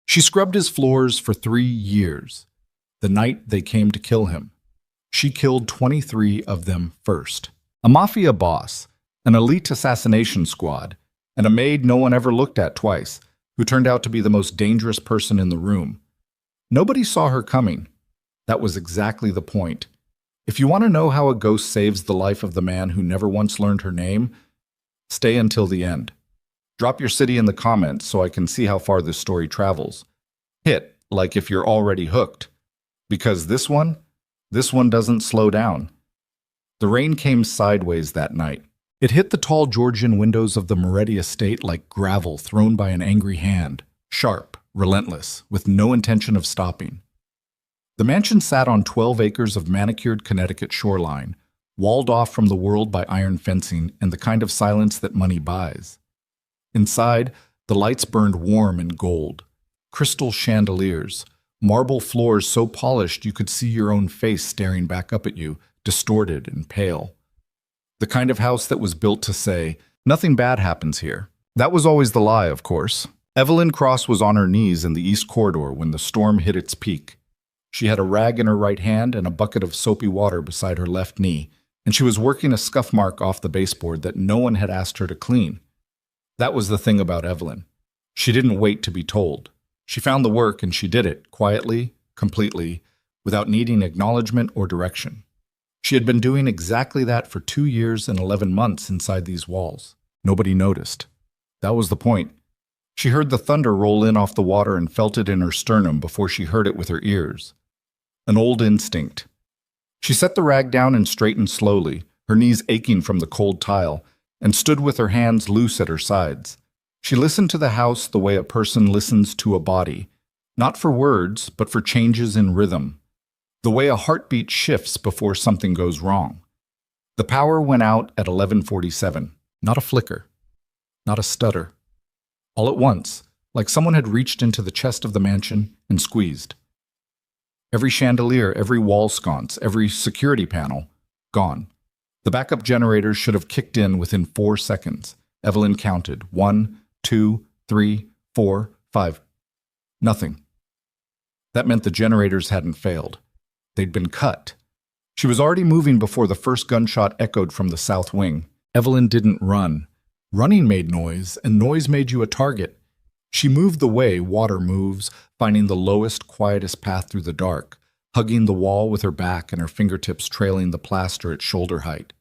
She scrubbed his floors for 3 years. The night they came to kill him, she killed 23 of them first. A mafia boss, an elite assassination squad, and a maid no one ever looked at twice, who turned out to be the most dangerous person in the room. Nobody saw her coming. That was exactly the point. If you want to know how a ghost saves the life of the man who never once learned her name, stay until the end. Drop your city in the comments so I can see how far this story travels. Hit like if you're already hooked. Because this one doesn't slow down. The rain came sideways that night. It hit the tall Georgian windows of the Moretti estate like gravel thrown by an angry hand, sharp, relentless, with no intention of stopping. The mansion sat on 12 acres of manicured Connecticut shoreline, walled off from the world by iron fencing and the kind of silence that money buys. Inside, the lights burned warm and gold. Crystal chandeliers, marble floors so polished you could see your own face staring back up at you, distorted and pale. The kind of house that was built to say, nothing bad happens here. That was always the lie, of course. Evelyn Cross was on her knees in the east corridor when the storm hit its peak. She had a rag in her right hand and a bucket of soapy water beside her left knee, and she was working a scuff mark off the baseboard that no one had asked her to clean. That was the thing about Evelyn. She didn't wait to be told. She found the work and she did it, quietly, completely, without needing acknowledgement or direction. She had been doing exactly that for 2 years and 11 months inside these walls. Nobody noticed. That was the point. She heard the thunder roll in off the water and felt it in her sternum before she heard it with her ears. An old instinct. She set the rag down and straightened slowly, her knees aching from the cold tile, and stood with her hands loose at her sides. She listened to the house the way a person listens to a body, not for words, but for changes in rhythm, the way a heartbeat shifts before something goes wrong. The power went out at 11:47, not a flicker, not a stutter. All at once, like someone had reached into the chest of the mansion and squeezed. Every chandelier, every wall sconce, every security panel, gone. The backup generators should have kicked in within 4 seconds. Evelyn counted. 1, 2, 3, 4, 5. Nothing. That meant the generators hadn't failed. They'd been cut. She was already moving before the first gunshot echoed from the south wing. Evelyn didn't run. Running made noise, and noise made you a target. She moved the way water moves, finding the lowest, quietest path through the dark, hugging the wall with her back and her fingertips trailing the plaster at shoulder height.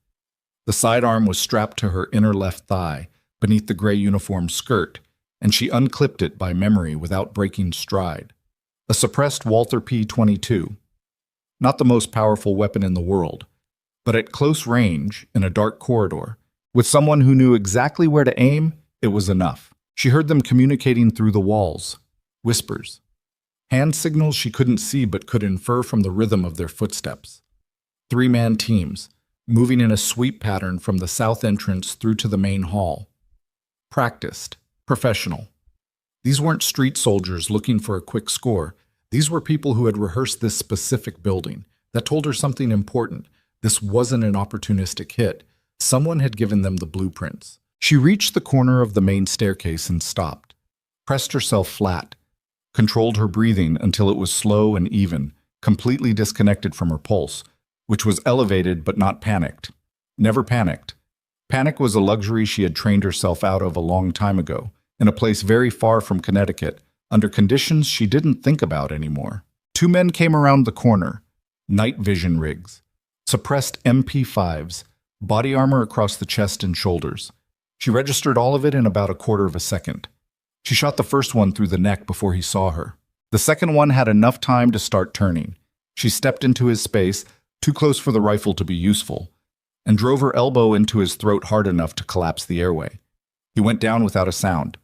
The sidearm was strapped to her inner left thigh, beneath the gray uniform skirt, and she unclipped it by memory without breaking stride. A suppressed Walther P-22. Not the most powerful weapon in the world, but at close range, in a dark corridor, with someone who knew exactly where to aim, it was enough. She heard them communicating through the walls. Whispers. Hand signals she couldn't see but could infer from the rhythm of their footsteps. 3-man teams, moving in a sweep pattern from the south entrance through to the main hall. Practiced. Professional. These weren't street soldiers looking for a quick score. These were people who had rehearsed this specific building. That told her something important. This wasn't an opportunistic hit. Someone had given them the blueprints. She reached the corner of the main staircase and stopped. Pressed herself flat. Controlled her breathing until it was slow and even, completely disconnected from her pulse, which was elevated but not panicked. Never panicked. Panic was a luxury she had trained herself out of a long time ago, in a place very far from Connecticut, under conditions she didn't think about anymore. 2 men came around the corner, night vision rigs, suppressed MP5s, body armor across the chest and shoulders. She registered all of it in about a quarter of a second. She shot the first one through the neck before he saw her. The second one had enough time to start turning. She stepped into his space, too close for the rifle to be useful, and drove her elbow into his throat hard enough to collapse the airway. He went down without a sound.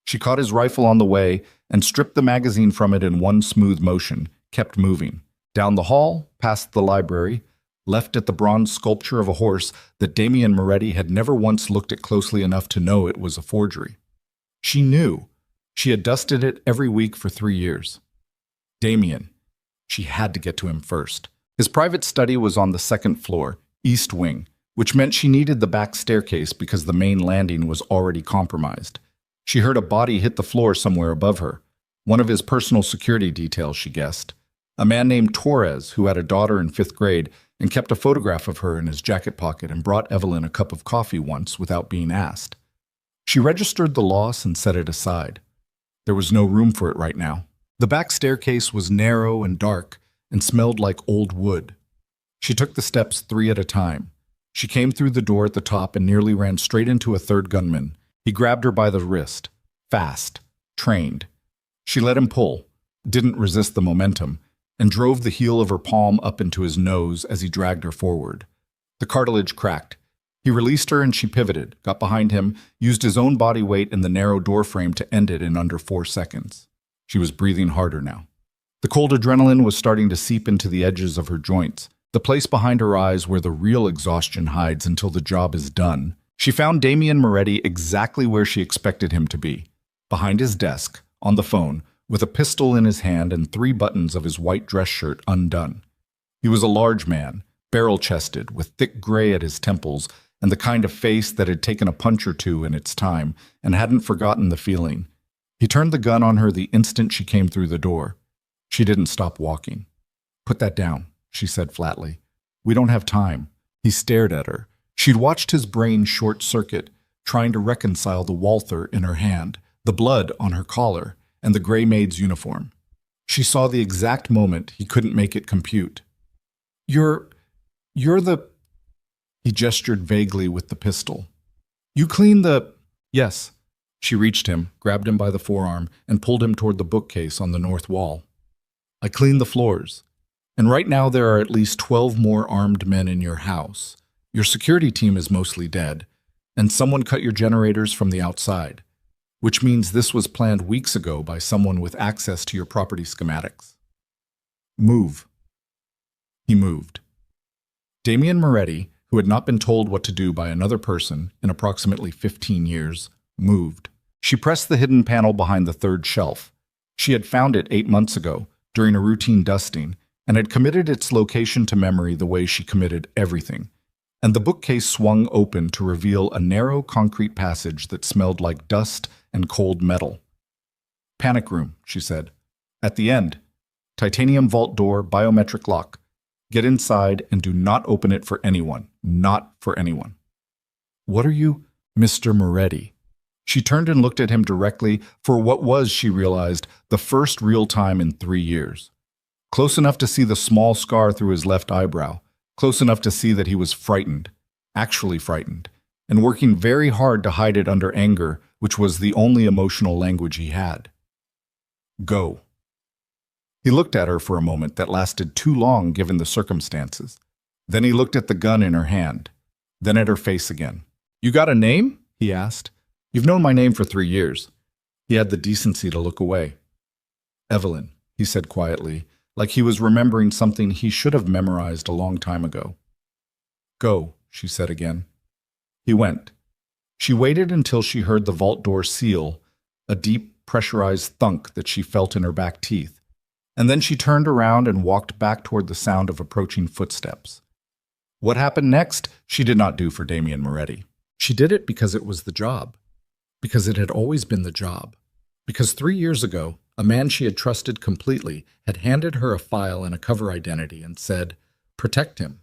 She caught his rifle on the way and stripped the magazine from it in one smooth motion, kept moving. Down the hall, past the library, left at the bronze sculpture of a horse that Damien Moretti had never once looked at closely enough to know it was a forgery. She knew. She had dusted it every week for 3 years. Damien. She had to get to him first. His private study was on the 2nd floor, east wing, which meant she needed the back staircase because the main landing was already compromised. She heard a body hit the floor somewhere above her. One of his personal security details, she guessed. A man named Torres, who had a daughter in 5th grade and kept a photograph of her in his jacket pocket and brought Evelyn a cup of coffee once without being asked. She registered the loss and set it aside. There was no room for it right now. The back staircase was narrow and dark and smelled like old wood. She took the steps 3 at a time. She came through the door at the top and nearly ran straight into a third gunman. He grabbed her by the wrist. Fast. Trained. She let him pull, didn't resist the momentum, and drove the heel of her palm up into his nose as he dragged her forward. The cartilage cracked. He released her and she pivoted, got behind him, used his own body weight in the narrow doorframe to end it in under 4 seconds. She was breathing harder now. The cold adrenaline was starting to seep into the edges of her joints, the place behind her eyes where the real exhaustion hides until the job is done. She found Damian Moretti exactly where she expected him to be, behind his desk, on the phone, with a pistol in his hand and 3 buttons of his white dress shirt undone. He was a large man, barrel-chested, with thick gray at his temples, and the kind of face that had taken a punch or two in its time and hadn't forgotten the feeling. He turned the gun on her the instant she came through the door. She didn't stop walking. "Put that down," she said flatly. "We don't have time." He stared at her. She'd watched his brain short-circuit, trying to reconcile the Walther in her hand, the blood on her collar, and the gray maid's uniform. She saw the exact moment he couldn't make it compute. You're the... He gestured vaguely with the pistol. "You clean the..." "Yes." She reached him, grabbed him by the forearm, and pulled him toward the bookcase on the north wall. "I clean the floors. And right now there are at least 12 more armed men in your house. Your security team is mostly dead, and someone cut your generators from the outside, which means this was planned weeks ago by someone with access to your property schematics. Move." He moved. Damian Moretti, who had not been told what to do by another person in approximately 15 years, moved. She pressed the hidden panel behind the 3rd shelf. She had found it 8 months ago, during a routine dusting, and had committed its location to memory the way she committed everything. And the bookcase swung open to reveal a narrow concrete passage that smelled like dust and cold metal. "Panic room," she said. "At the end. Titanium vault door, biometric lock. Get inside and do not open it for anyone. Not for anyone." "What are you—" "Mr. Moretti." She turned and looked at him directly for what was, she realized, the first real time in 3 years. Close enough to see the small scar through his left eyebrow, close enough to see that he was frightened, actually frightened, and working very hard to hide it under anger, which was the only emotional language he had. "Go." He looked at her for a moment that lasted too long given the circumstances. Then he looked at the gun in her hand, then at her face again. "You got a name?" he asked. "You've known my name for 3 years." He had the decency to look away. "Evelyn," he said quietly, like he was remembering something he should have memorized a long time ago. "Go," she said again. He went. She waited until she heard the vault door seal, a deep, pressurized thunk that she felt in her back teeth, and then she turned around and walked back toward the sound of approaching footsteps. What happened next, she did not do for Damian Moretti. She did it because it was the job. Because it had always been the job. Because 3 years ago, a man she had trusted completely had handed her a file and a cover identity and said, "Protect him."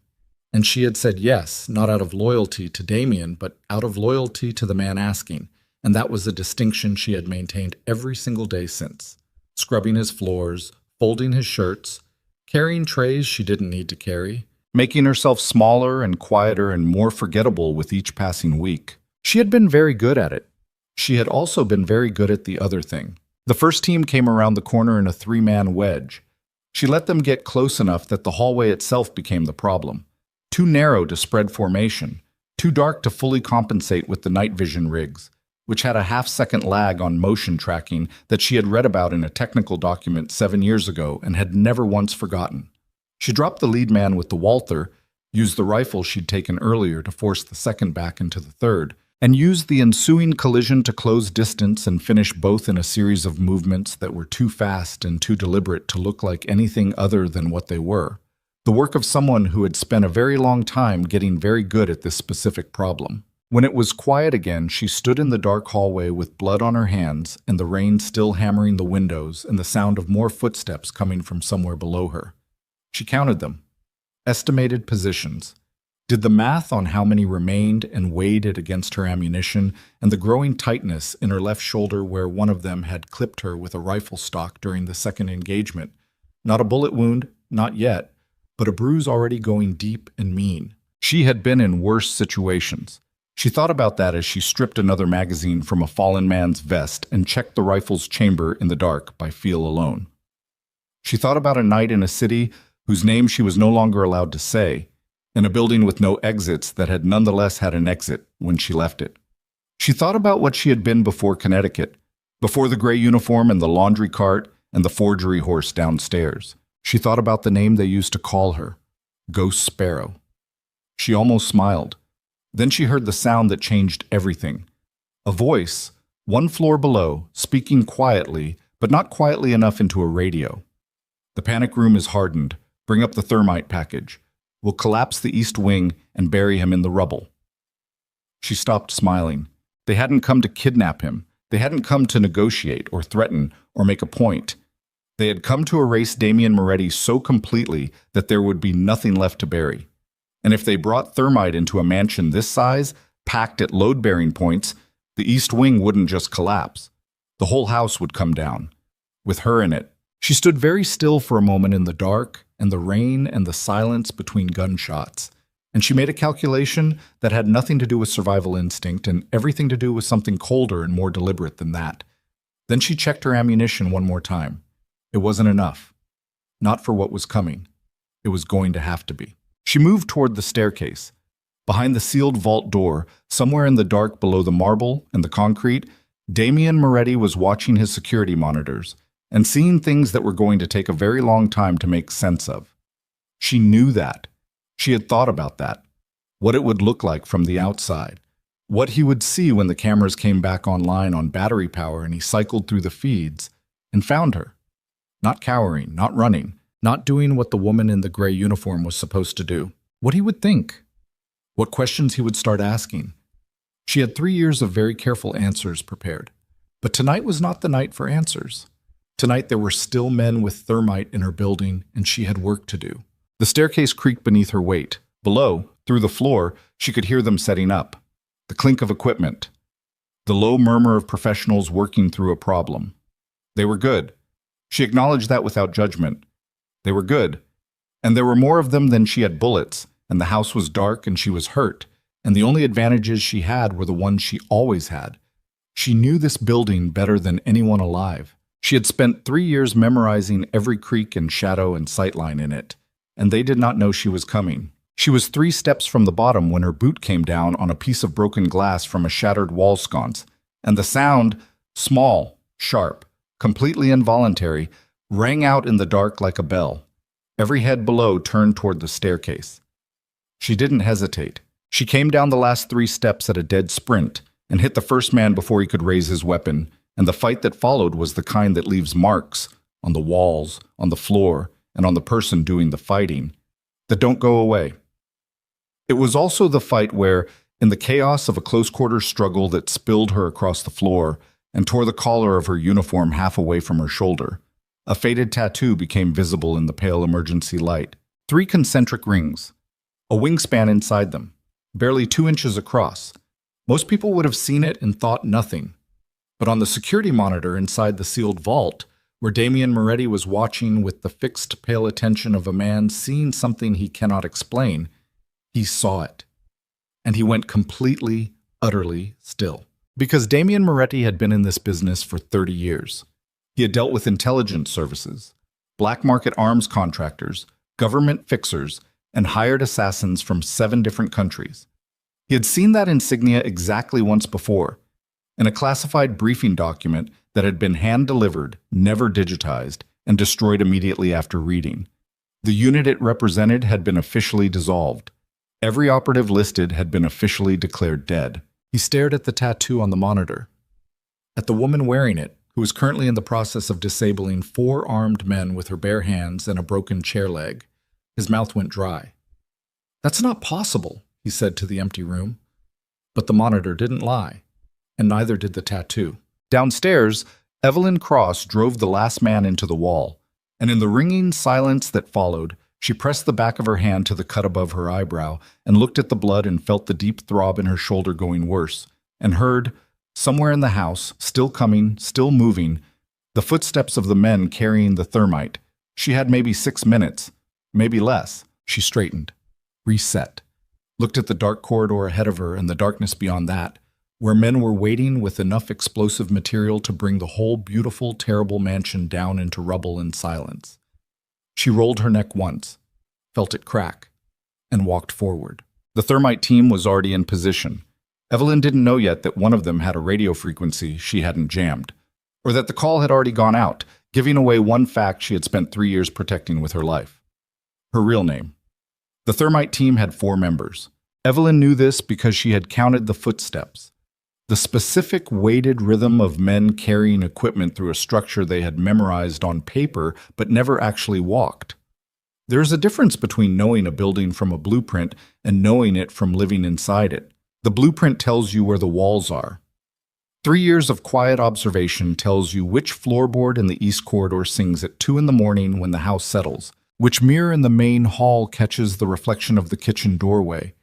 And she had said yes, not out of loyalty to Damian, but out of loyalty to the man asking, and that was a distinction she had maintained every single day since. Scrubbing his floors, folding his shirts, carrying trays she didn't need to carry, making herself smaller and quieter and more forgettable with each passing week. She had been very good at it. She had also been very good at the other thing. The first team came around the corner in a 3-man wedge. She let them get close enough that the hallway itself became the problem. Too narrow to spread formation, too dark to fully compensate with the night vision rigs, which had a half-second lag on motion tracking that she had read about in a technical document 7 years ago and had never once forgotten. She dropped the lead man with the Walther, used the rifle she'd taken earlier to force the second back into the third, and used the ensuing collision to close distance and finish both in a series of movements that were too fast and too deliberate to look like anything other than what they were. The work of someone who had spent a very long time getting very good at this specific problem. When it was quiet again, she stood in the dark hallway with blood on her hands and the rain still hammering the windows and the sound of more footsteps coming from somewhere below her. She counted them. Estimated positions. Did the math on how many remained and weighed it against her ammunition and the growing tightness in her left shoulder where one of them had clipped her with a rifle stock during the second engagement. Not a bullet wound, not yet, but a bruise already going deep and mean. She had been in worse situations. She thought about that as she stripped another magazine from a fallen man's vest and checked the rifle's chamber in the dark by feel alone. She thought about a night in a city whose name she was no longer allowed to say, in a building with no exits that had nonetheless had an exit when she left it. She thought about what she had been before Connecticut, before the gray uniform and the laundry cart and the forgery horse downstairs. She thought about the name they used to call her, Ghost Sparrow. She almost smiled. Then she heard the sound that changed everything. A voice, one floor below, speaking quietly, but not quietly enough into a radio. The panic room is hardened. Bring up the thermite package. We'll collapse the east wing and bury him in the rubble. She stopped smiling. They hadn't come to kidnap him. They hadn't come to negotiate or threaten or make a point. They had come to erase Damian Moretti so completely that there would be nothing left to bury. And if they brought thermite into a mansion this size, packed at load-bearing points, the east wing wouldn't just collapse. The whole house would come down, with her in it. She stood very still for a moment in the dark and the rain and the silence between gunshots, and she made a calculation that had nothing to do with survival instinct and everything to do with something colder and more deliberate than that. Then she checked her ammunition one more time. It wasn't enough. Not for what was coming. It was going to have to be. She moved toward the staircase. Behind the sealed vault door, somewhere in the dark below the marble and the concrete, Damian Moretti was watching his security monitors and seeing things that were going to take a very long time to make sense of. She knew that. She had thought about that. What it would look like from the outside. What he would see when the cameras came back online on battery power and he cycled through the feeds and found her. Not cowering, not running. Not doing what the woman in the gray uniform was supposed to do. What he would think. What questions he would start asking. She had 3 years of very careful answers prepared. But tonight was not the night for answers. Tonight there were still men with thermite in her building, and she had work to do. The staircase creaked beneath her weight. Below, through the floor, she could hear them setting up. The clink of equipment. The low murmur of professionals working through a problem. They were good. She acknowledged that without judgment. They were good, and there were more of them than she had bullets, and the house was dark and she was hurt, and the only advantages she had were the ones she always had. She knew this building better than anyone alive. She had spent 3 years memorizing every creak and shadow and sightline in it, and they did not know she was coming. She was 3 steps from the bottom when her boot came down on a piece of broken glass from a shattered wall sconce, and the sound, small, sharp, completely involuntary, rang out in the dark like a bell. Every head below turned toward the staircase. She didn't hesitate. She came down the last 3 steps at a dead sprint and hit the first man before he could raise his weapon, and the fight that followed was the kind that leaves marks on the walls, on the floor, and on the person doing the fighting, that don't go away. It was also the fight where, in the chaos of a close-quarters struggle that spilled her across the floor and tore the collar of her uniform half away from her shoulder, a faded tattoo became visible in the pale emergency light. 3 concentric rings. A wingspan inside them, barely 2 inches across. Most people would have seen it and thought nothing. But on the security monitor inside the sealed vault, where Damian Moretti was watching with the fixed, pale attention of a man seeing something he cannot explain, he saw it. And he went completely, utterly still. Because Damian Moretti had been in this business for 30 years. He had dealt with intelligence services, black market arms contractors, government fixers, and hired assassins from 7 different countries. He had seen that insignia exactly once before, in a classified briefing document that had been hand-delivered, never digitized, and destroyed immediately after reading. The unit it represented had been officially dissolved. Every operative listed had been officially declared dead. He stared at the tattoo on the monitor, at the woman wearing it, who was currently in the process of disabling 4 armed men with her bare hands and a broken chair leg. His mouth went dry. "That's not possible," he said to the empty room. But the monitor didn't lie, and neither did the tattoo. Downstairs, Evelyn Cross drove the last man into the wall, and in the ringing silence that followed, she pressed the back of her hand to the cut above her eyebrow and looked at the blood and felt the deep throb in her shoulder going worse, and heard, somewhere in the house, still coming, still moving, the footsteps of the men carrying the thermite. She had maybe 6 minutes, maybe less. She straightened, reset, looked at the dark corridor ahead of her and the darkness beyond that, where men were waiting with enough explosive material to bring the whole beautiful, terrible mansion down into rubble and silence. She rolled her neck once, felt it crack, and walked forward. The thermite team was already in position. Evelyn didn't know yet that one of them had a radio frequency she hadn't jammed, or that the call had already gone out, giving away one fact she had spent 3 years protecting with her life. Her real name. The thermite team had 4 members. Evelyn knew this because she had counted the footsteps. The specific weighted rhythm of men carrying equipment through a structure they had memorized on paper but never actually walked. There is a difference between knowing a building from a blueprint and knowing it from living inside it. The blueprint tells you where the walls are. 3 years of quiet observation tells you which floorboard in the east corridor sings at 2 in the morning when the house settles, which mirror in the main hall catches the reflection of the kitchen doorway,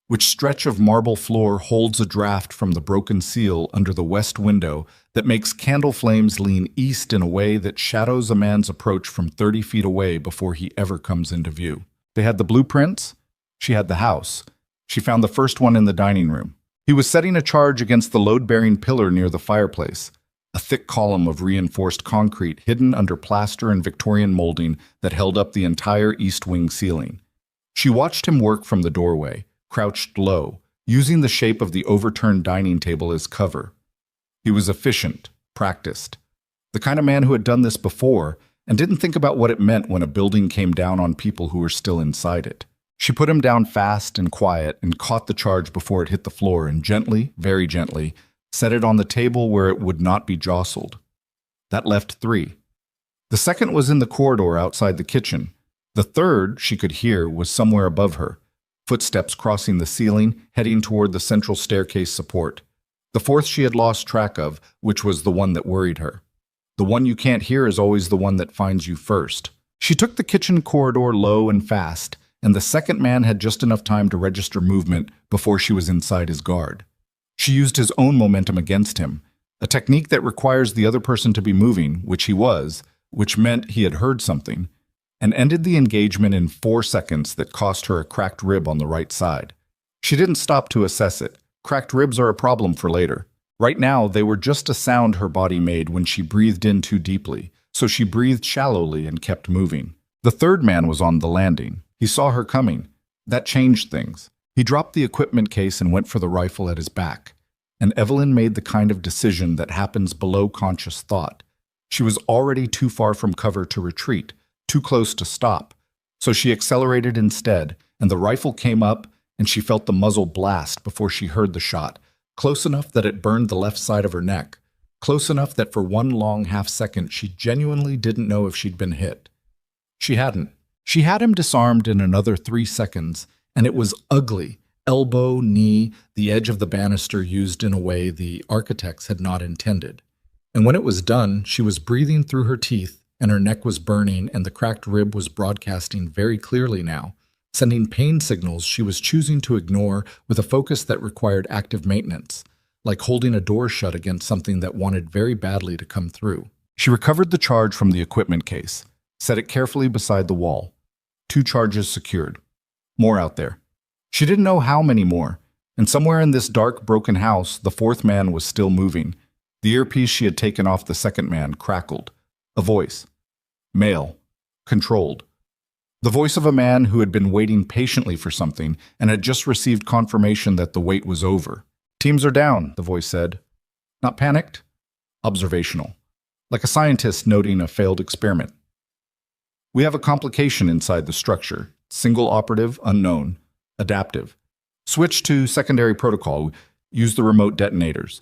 which stretch of marble floor holds a draft from the broken seal under the west window that makes candle flames lean east in a way that shadows a man's approach from 30 feet away before he ever comes into view. They had the blueprints. She had the house. She found the first one in the dining room. He was setting a charge against the load-bearing pillar near the fireplace, a thick column of reinforced concrete hidden under plaster and Victorian molding that held up the entire east wing ceiling. She watched him work from the doorway, crouched low, using the shape of the overturned dining table as cover. He was efficient, practiced, the kind of man who had done this before and didn't think about what it meant when a building came down on people who were still inside it. She put him down fast and quiet and caught the charge before it hit the floor and gently, very gently, set it on the table where it would not be jostled. That left 3. The second was in the corridor outside the kitchen. The third, she could hear, was somewhere above her, footsteps crossing the ceiling, heading toward the central staircase support. The fourth she had lost track of, which was the one that worried her. The one you can't hear is always the one that finds you first. She took the kitchen corridor low and fast, and the second man had just enough time to register movement before she was inside his guard. She used his own momentum against him, a technique that requires the other person to be moving, which he was, which meant he had heard something, and ended the engagement in 4 seconds that cost her a cracked rib on the right side. She didn't stop to assess it. Cracked ribs are a problem for later. Right now, they were just a sound her body made when she breathed in too deeply, so she breathed shallowly and kept moving. The third man was on the landing. He saw her coming. That changed things. He dropped the equipment case and went for the rifle at his back. And Evelyn made the kind of decision that happens below conscious thought. She was already too far from cover to retreat, too close to stop. So she accelerated instead, and the rifle came up, and she felt the muzzle blast before she heard the shot, close enough that it burned the left side of her neck, close enough that for one long half-second she genuinely didn't know if she'd been hit. She hadn't. She had him disarmed in another 3 seconds, and it was ugly. Elbow, knee, the edge of the banister used in a way the architects had not intended. And when it was done, she was breathing through her teeth, and her neck was burning, and the cracked rib was broadcasting very clearly now, sending pain signals she was choosing to ignore with a focus that required active maintenance, like holding a door shut against something that wanted very badly to come through. She recovered the charge from the equipment case, set it carefully beside the wall. 2 charges secured. More out there. She didn't know how many more, and somewhere in this dark, broken house, the fourth man was still moving. The earpiece she had taken off the second man crackled. A voice. Male. Controlled. The voice of a man who had been waiting patiently for something and had just received confirmation that the wait was over. Teams are down, the voice said. Not panicked? Observational. Like a scientist noting a failed experiment. We have a complication inside the structure. Single operative, unknown. Adaptive. Switch to secondary protocol. Use the remote detonators.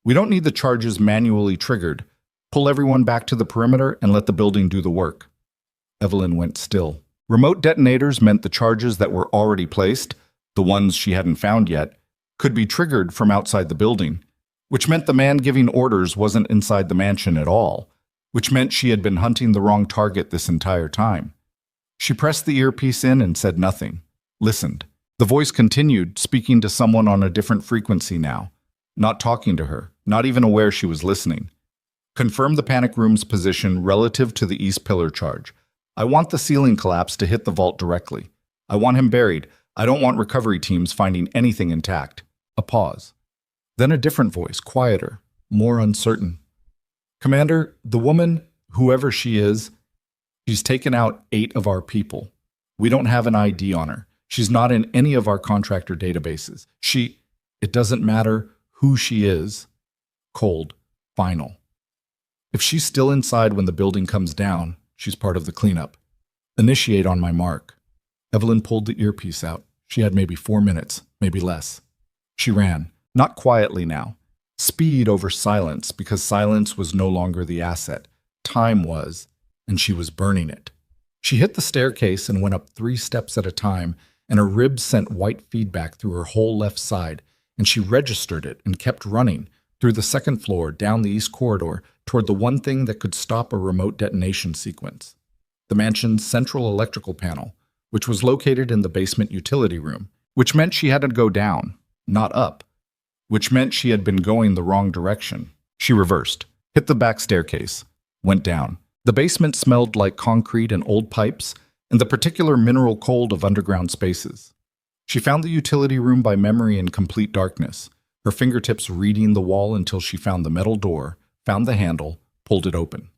We don't need the charges manually triggered. Pull everyone back to the perimeter and let the building do the work. Evelyn went still. Remote detonators meant the charges that were already placed, the ones she hadn't found yet, could be triggered from outside the building, which meant the man giving orders wasn't inside the mansion at all, which meant she had been hunting the wrong target this entire time. She pressed the earpiece in and said nothing, listened. The voice continued, speaking to someone on a different frequency now, not talking to her, not even aware she was listening. Confirm the panic room's position relative to the East Pillar charge. I want the ceiling collapse to hit the vault directly. I want him buried. I don't want recovery teams finding anything intact. A pause. Then a different voice, quieter, more uncertain. Commander, the woman, whoever she is, she's taken out 8 of our people. We don't have an ID on her. She's not in any of our contractor databases. It doesn't matter who she is. Cold. Final. If she's still inside when the building comes down, she's part of the cleanup. Initiate on my mark. Evelyn pulled the earpiece out. She had maybe 4 minutes, maybe less. She ran, not quietly now. Speed over silence, because silence was no longer the asset. Time was, and she was burning it. She hit the staircase and went up 3 steps at a time, and her ribs sent white feedback through her whole left side, and she registered it and kept running through the 2nd floor, down the east corridor, toward the one thing that could stop a remote detonation sequence. The mansion's central electrical panel, which was located in the basement utility room, which meant she had to go down, not up, which meant she had been going the wrong direction. She reversed, hit the back staircase, went down. The basement smelled like concrete and old pipes, and the particular mineral cold of underground spaces. She found the utility room by memory in complete darkness, her fingertips reading the wall until she found the metal door, found the handle, pulled it open.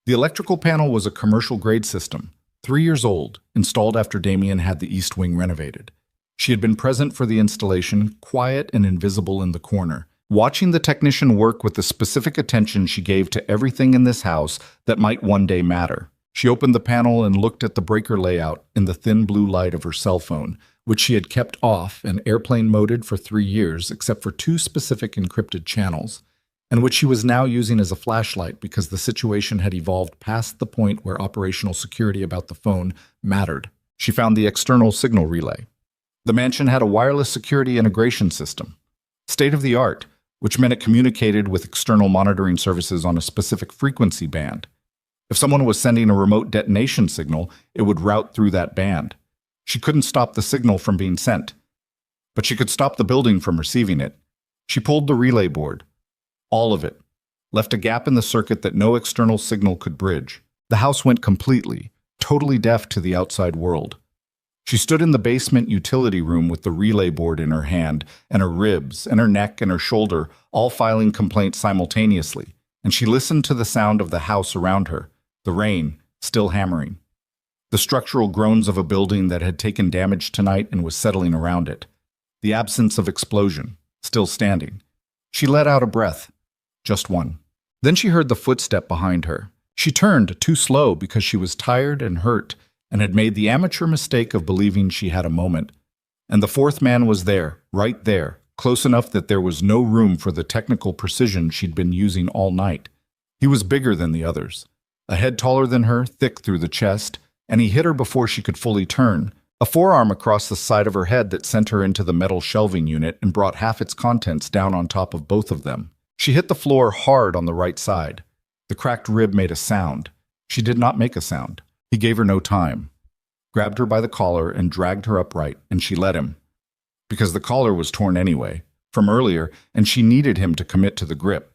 The electrical panel was a commercial-grade system, 3 years old, installed after Damien had the East Wing renovated. She had been present for the installation, quiet and invisible in the corner, watching the technician work with the specific attention she gave to everything in this house that might one day matter. She opened the panel and looked at the breaker layout in the thin blue light of her cell phone, which she had kept off and airplane moded for 3 years except for 2 specific encrypted channels, and which she was now using as a flashlight because the situation had evolved past the point where operational security about the phone mattered. She found the external signal relay. The mansion had a wireless security integration system, state-of-the-art, which meant it communicated with external monitoring services on a specific frequency band. If someone was sending a remote detonation signal, it would route through that band. She couldn't stop the signal from being sent, but she could stop the building from receiving it. She pulled the relay board, all of it, left a gap in the circuit that no external signal could bridge. The house went completely, totally deaf to the outside world. She stood in the basement utility room with the relay board in her hand, and her ribs, and her neck, and her shoulder, all filing complaints simultaneously, and she listened to the sound of the house around her, the rain still hammering, the structural groans of a building that had taken damage tonight and was settling around it, the absence of explosion, still standing. She let out a breath, just one. Then she heard the footstep behind her. She turned, too slow because she was tired and hurt, and had made the amateur mistake of believing she had a moment. And the 4th man was there, right there, close enough that there was no room for the technical precision she'd been using all night. He was bigger than the others, a head taller than her, thick through the chest, and he hit her before she could fully turn, a forearm across the side of her head that sent her into the metal shelving unit and brought half its contents down on top of both of them. She hit the floor hard on the right side. The cracked rib made a sound. She did not make a sound. He gave her no time, grabbed her by the collar and dragged her upright, and she let him. Because the collar was torn anyway, from earlier, and she needed him to commit to the grip.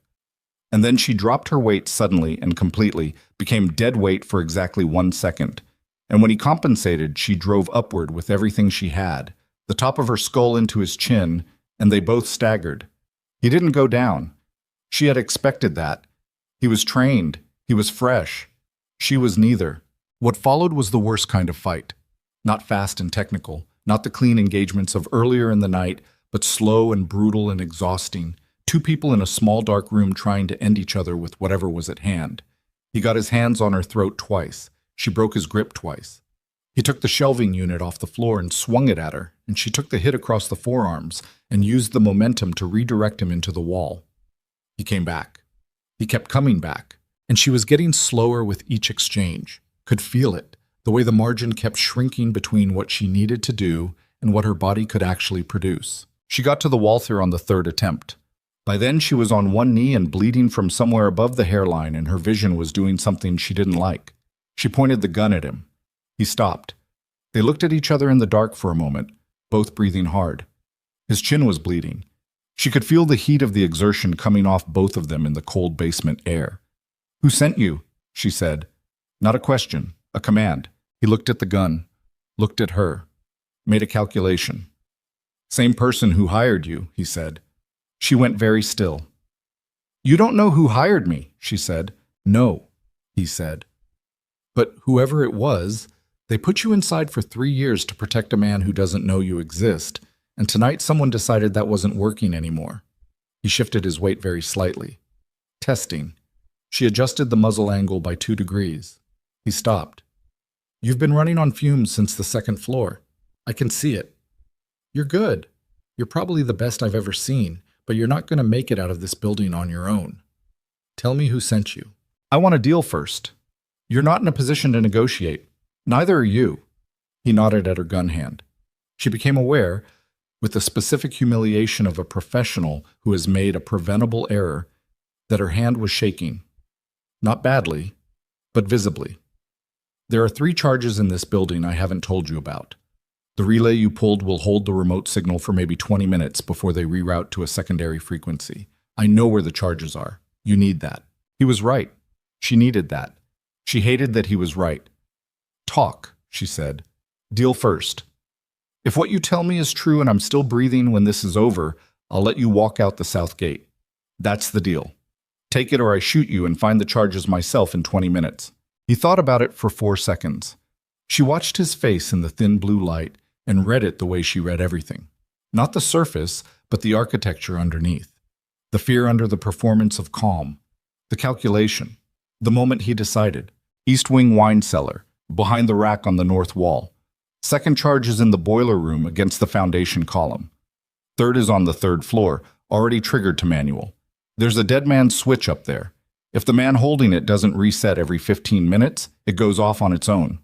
And then she dropped her weight suddenly and completely, became dead weight for exactly 1 second. And when he compensated, she drove upward with everything she had, the top of her skull into his chin, and they both staggered. He didn't go down. She had expected that. He was trained. He was fresh. She was neither. What followed was the worst kind of fight. Not fast and technical, not the clean engagements of earlier in the night, but slow and brutal and exhausting. 2 people in a small dark room trying to end each other with whatever was at hand. He got his hands on her throat twice. She broke his grip twice. He took the shelving unit off the floor and swung it at her, and she took the hit across the forearms and used the momentum to redirect him into the wall. He came back. He kept coming back, and she was getting slower with each exchange. Could feel it, the way the margin kept shrinking between what she needed to do and what her body could actually produce. She got to the Walther on the third attempt. By then, she was on one knee and bleeding from somewhere above the hairline, and her vision was doing something she didn't like. She pointed the gun at him. He stopped. They looked at each other in the dark for a moment, both breathing hard. His chin was bleeding. She could feel the heat of the exertion coming off both of them in the cold basement air. "Who sent you?" she said. Not a question, a command. He looked at the gun, looked at her, made a calculation. "Same person who hired you," he said. She went very still. "You don't know who hired me," she said. "No," he said. "But whoever it was, they put you inside for 3 years to protect a man who doesn't know you exist, and tonight someone decided that wasn't working anymore." He shifted his weight very slightly. Testing. She adjusted the muzzle angle by 2 degrees. He stopped. "You've been running on fumes since the 2nd floor. I can see it. You're good. You're probably the best I've ever seen, but you're not going to make it out of this building on your own. Tell me who sent you." "I want a deal first." "You're not in a position to negotiate. Neither are you." He nodded at her gun hand. She became aware, with the specific humiliation of a professional who has made a preventable error, that her hand was shaking. Not badly, but visibly. "There are 3 charges in this building I haven't told you about. The relay you pulled will hold the remote signal for maybe 20 minutes before they reroute to a secondary frequency. I know where the charges are. You need that." He was right. She needed that. She hated that he was right. "Talk," she said. "Deal first. If what you tell me is true and I'm still breathing when this is over, I'll let you walk out the south gate. That's the deal. Take it or I shoot you and find the charges myself in 20 minutes. He thought about it for 4 seconds. She watched his face in the thin blue light and read it the way she read everything. Not the surface, but the architecture underneath. The fear under the performance of calm. The calculation. The moment he decided. East Wing wine cellar, behind the rack on the north wall. 2nd charge is in the boiler room against the foundation column. 3rd is on the 3rd floor, already triggered to manual. There's a dead man's switch up there. If the man holding it doesn't reset every 15 minutes, it goes off on its own."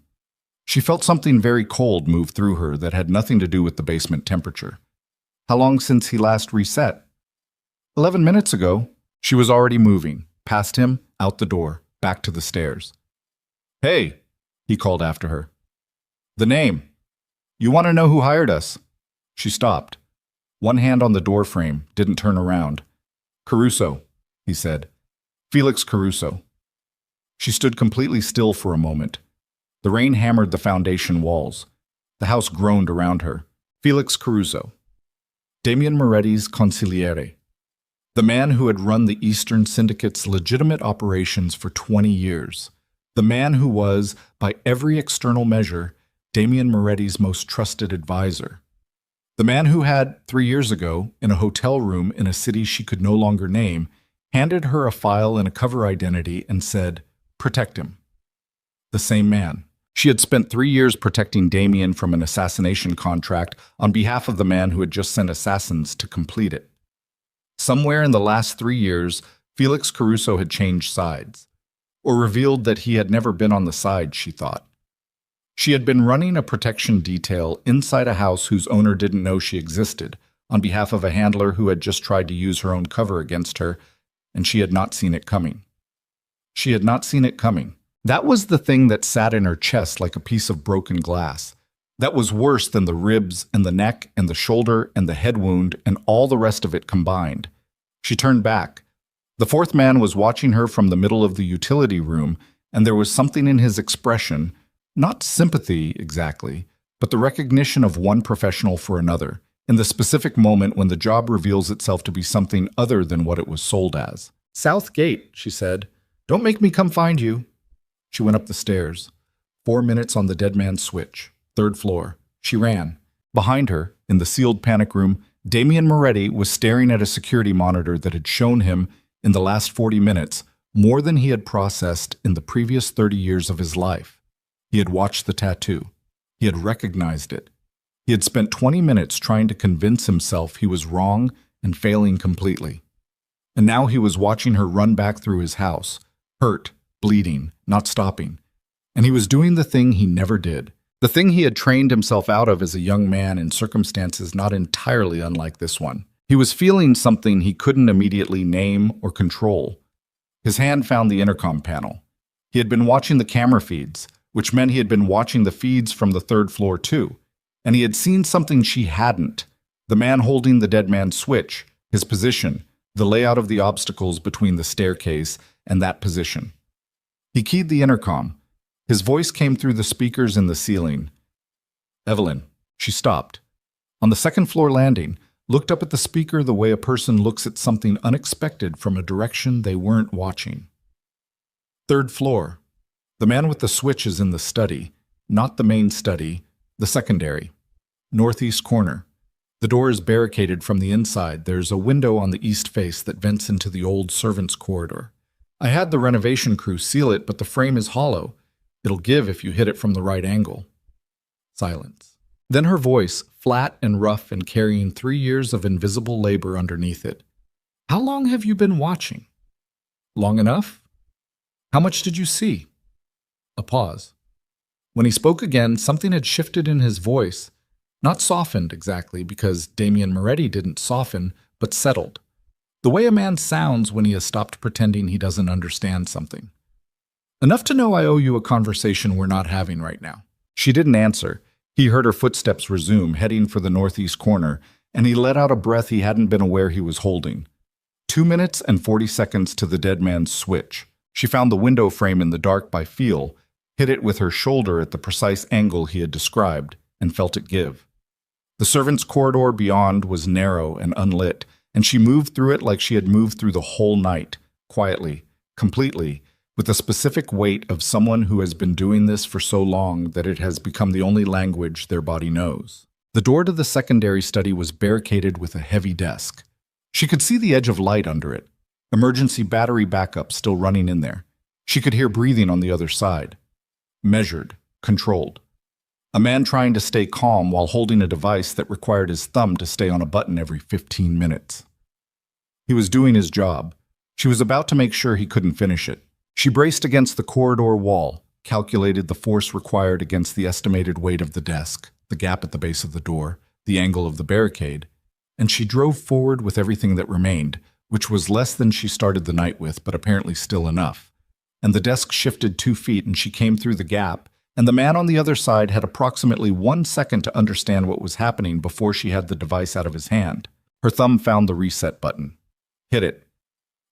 She felt something very cold move through her that had nothing to do with the basement temperature. "How long since he last reset?" 11 minutes ago." She was already moving, past him, out the door, back to the stairs. "Hey," he called after her. "The name. You want to know who hired us?" She stopped. One hand on the door frame, didn't turn around. "Caruso," he said. "Felix Caruso." She stood completely still for a moment. The rain hammered the foundation walls. The house groaned around her. Felix Caruso. Damien Moretti's consigliere. The man who had run the Eastern Syndicate's legitimate operations for 20 years. The man who was, by every external measure, Damien Moretti's most trusted advisor. The man who had, 3 years ago, in a hotel room in a city she could no longer name, handed her a file and a cover identity and said, "Protect him." The same man. She had spent 3 years protecting Damien from an assassination contract on behalf of the man who had just sent assassins to complete it. Somewhere in the last 3 years, Felix Caruso had changed sides, or revealed that he had never been on the side, she thought. She had been running a protection detail inside a house whose owner didn't know she existed, on behalf of a handler who had just tried to use her own cover against her, and she had not seen it coming. She had not seen it coming. That was the thing that sat in her chest like a piece of broken glass. That was worse than the ribs and the neck and the shoulder and the head wound and all the rest of it combined. She turned back. The 4th man was watching her from the middle of the utility room, and there was something in his expression, not sympathy exactly, but the recognition of one professional for another, in the specific moment when the job reveals itself to be something other than what it was sold as. "South Gate," she said. "Don't make me come find you." She went up the stairs. 4 minutes on the dead man's switch. 3rd floor. She ran. Behind her, in the sealed panic room, Damien Moretti was staring at a security monitor that had shown him, in the last 40 minutes, more than he had processed in the previous 30 years of his life. He had watched the tattoo. He had recognized it. He had spent 20 minutes trying to convince himself he was wrong and failing completely. And now he was watching her run back through his house, hurt, bleeding, not stopping. And he was doing the thing he never did, The thing he had trained himself out of as a young man in circumstances not entirely unlike this one. He was feeling something he couldn't immediately name or control. His hand found the intercom panel. He had been watching the camera feeds, which meant he had been watching the feeds from the third floor too. And he had seen something she hadn't. The man holding the dead man's switch, his position, the layout of the obstacles between the staircase and that position. He keyed the intercom. His voice came through the speakers in the ceiling. Evelyn. She stopped. On the second floor landing, looked up at the speaker the way a person looks at something unexpected from a direction they weren't watching. Third floor. The man with the switch is in the study, not the main study, the secondary. Northeast corner. The door is barricaded from the inside. There's a window on the east face that vents into the old servants' corridor. I had the renovation crew seal it, but the frame is hollow. It'll give if you hit it from the right angle. Silence. Then her voice, flat and rough and carrying 3 years of invisible labor underneath it. How long have you been watching? Long enough? How much did you see? A pause. When he spoke again, something had shifted in his voice. Not softened exactly, because Damien Moretti didn't soften, but settled. The way a man sounds when he has stopped pretending he doesn't understand something. Enough to know I owe you a conversation we're not having right now. She didn't answer. He heard her footsteps resume, heading for the northeast corner, and he let out a breath he hadn't been aware he was holding. 2 minutes and 40 seconds to the dead man's switch. She found the window frame in the dark by feel, hit it with her shoulder at the precise angle he had described, and felt it give. The servants' corridor beyond was narrow and unlit, and she moved through it like she had moved through the whole night, quietly, completely, with the specific weight of someone who has been doing this for so long that it has become the only language their body knows. The door to the secondary study was barricaded with a heavy desk. She could see the edge of light under it, emergency battery backup still running in there. She could hear breathing on the other side. Measured, controlled. A man trying to stay calm while holding a device that required his thumb to stay on a button every 15 minutes. He was doing his job. She was about to make sure he couldn't finish it. She braced against the corridor wall, calculated the force required against the estimated weight of the desk, the gap at the base of the door, the angle of the barricade, and she drove forward with everything that remained, which was less than she started the night with, but apparently still enough. And the desk shifted 2 feet and she came through the gap, and the man on the other side had approximately 1 second to understand what was happening before she had the device out of his hand. Her thumb found the reset button. Hit it.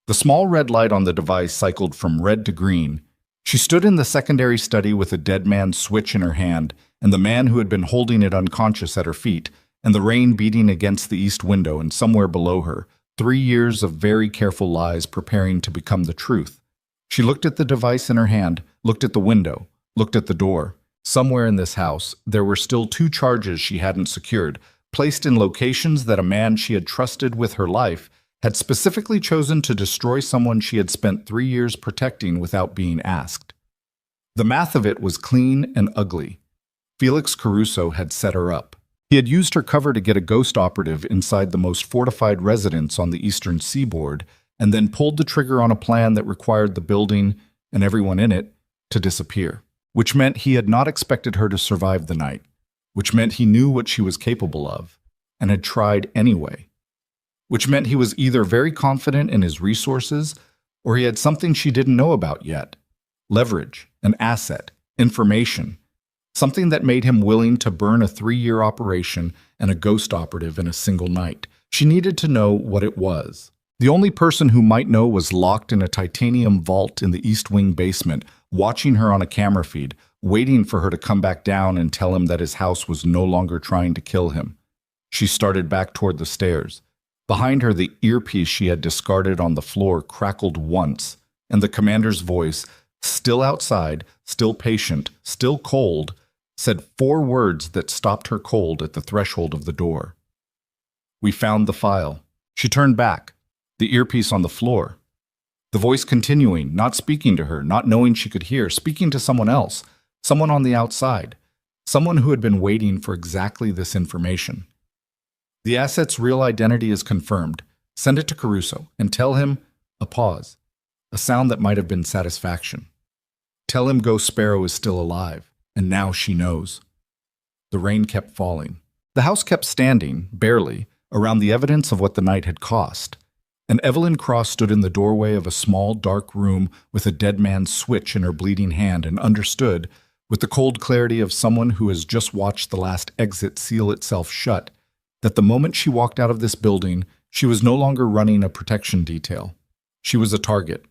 The small red light on the device cycled from red to green. She stood in the secondary study with a dead man's switch in her hand, and the man who had been holding it unconscious at her feet, and the rain beating against the east window, and somewhere below her, 3 years of very careful lies preparing to become the truth. She looked at the device in her hand, looked at the window, looked at the door. Somewhere in this house, there were still 2 charges she hadn't secured, placed in locations that a man she had trusted with her life had specifically chosen to destroy someone she had spent 3 years protecting without being asked. The math of it was clean and ugly. Felix Caruso had set her up. He had used her cover to get a ghost operative inside the most fortified residence on the eastern seaboard, and then pulled the trigger on a plan that required the building and everyone in it to disappear, which meant he had not expected her to survive the night, which meant he knew what she was capable of, and had tried anyway. Which meant he was either very confident in his resources or he had something she didn't know about yet. Leverage, an asset, information, something that made him willing to burn a 3-year operation and a ghost operative in a single night. She needed to know what it was. The only person who might know was locked in a titanium vault in the East Wing basement, watching her on a camera feed, waiting for her to come back down and tell him that his house was no longer trying to kill him. She started back toward the stairs. Behind her, the earpiece she had discarded on the floor crackled once, and the commander's voice, still outside, still patient, still cold, said 4 words that stopped her cold at the threshold of the door. "We found the file." She turned back, the earpiece on the floor. The voice continuing, not speaking to her, not knowing she could hear, speaking to someone else, someone on the outside, someone who had been waiting for exactly this information. "The asset's real identity is confirmed. Send it to Caruso and tell him," a pause, a sound that might have been satisfaction. "Tell him Ghost Sparrow is still alive, and now she knows." The rain kept falling. The house kept standing, barely, around the evidence of what the night had cost. And Evelyn Cross stood in the doorway of a small, dark room with a dead man's switch in her bleeding hand and understood, with the cold clarity of someone who has just watched the last exit seal itself shut, that the moment she walked out of this building, she was no longer running a protection detail. She was a target.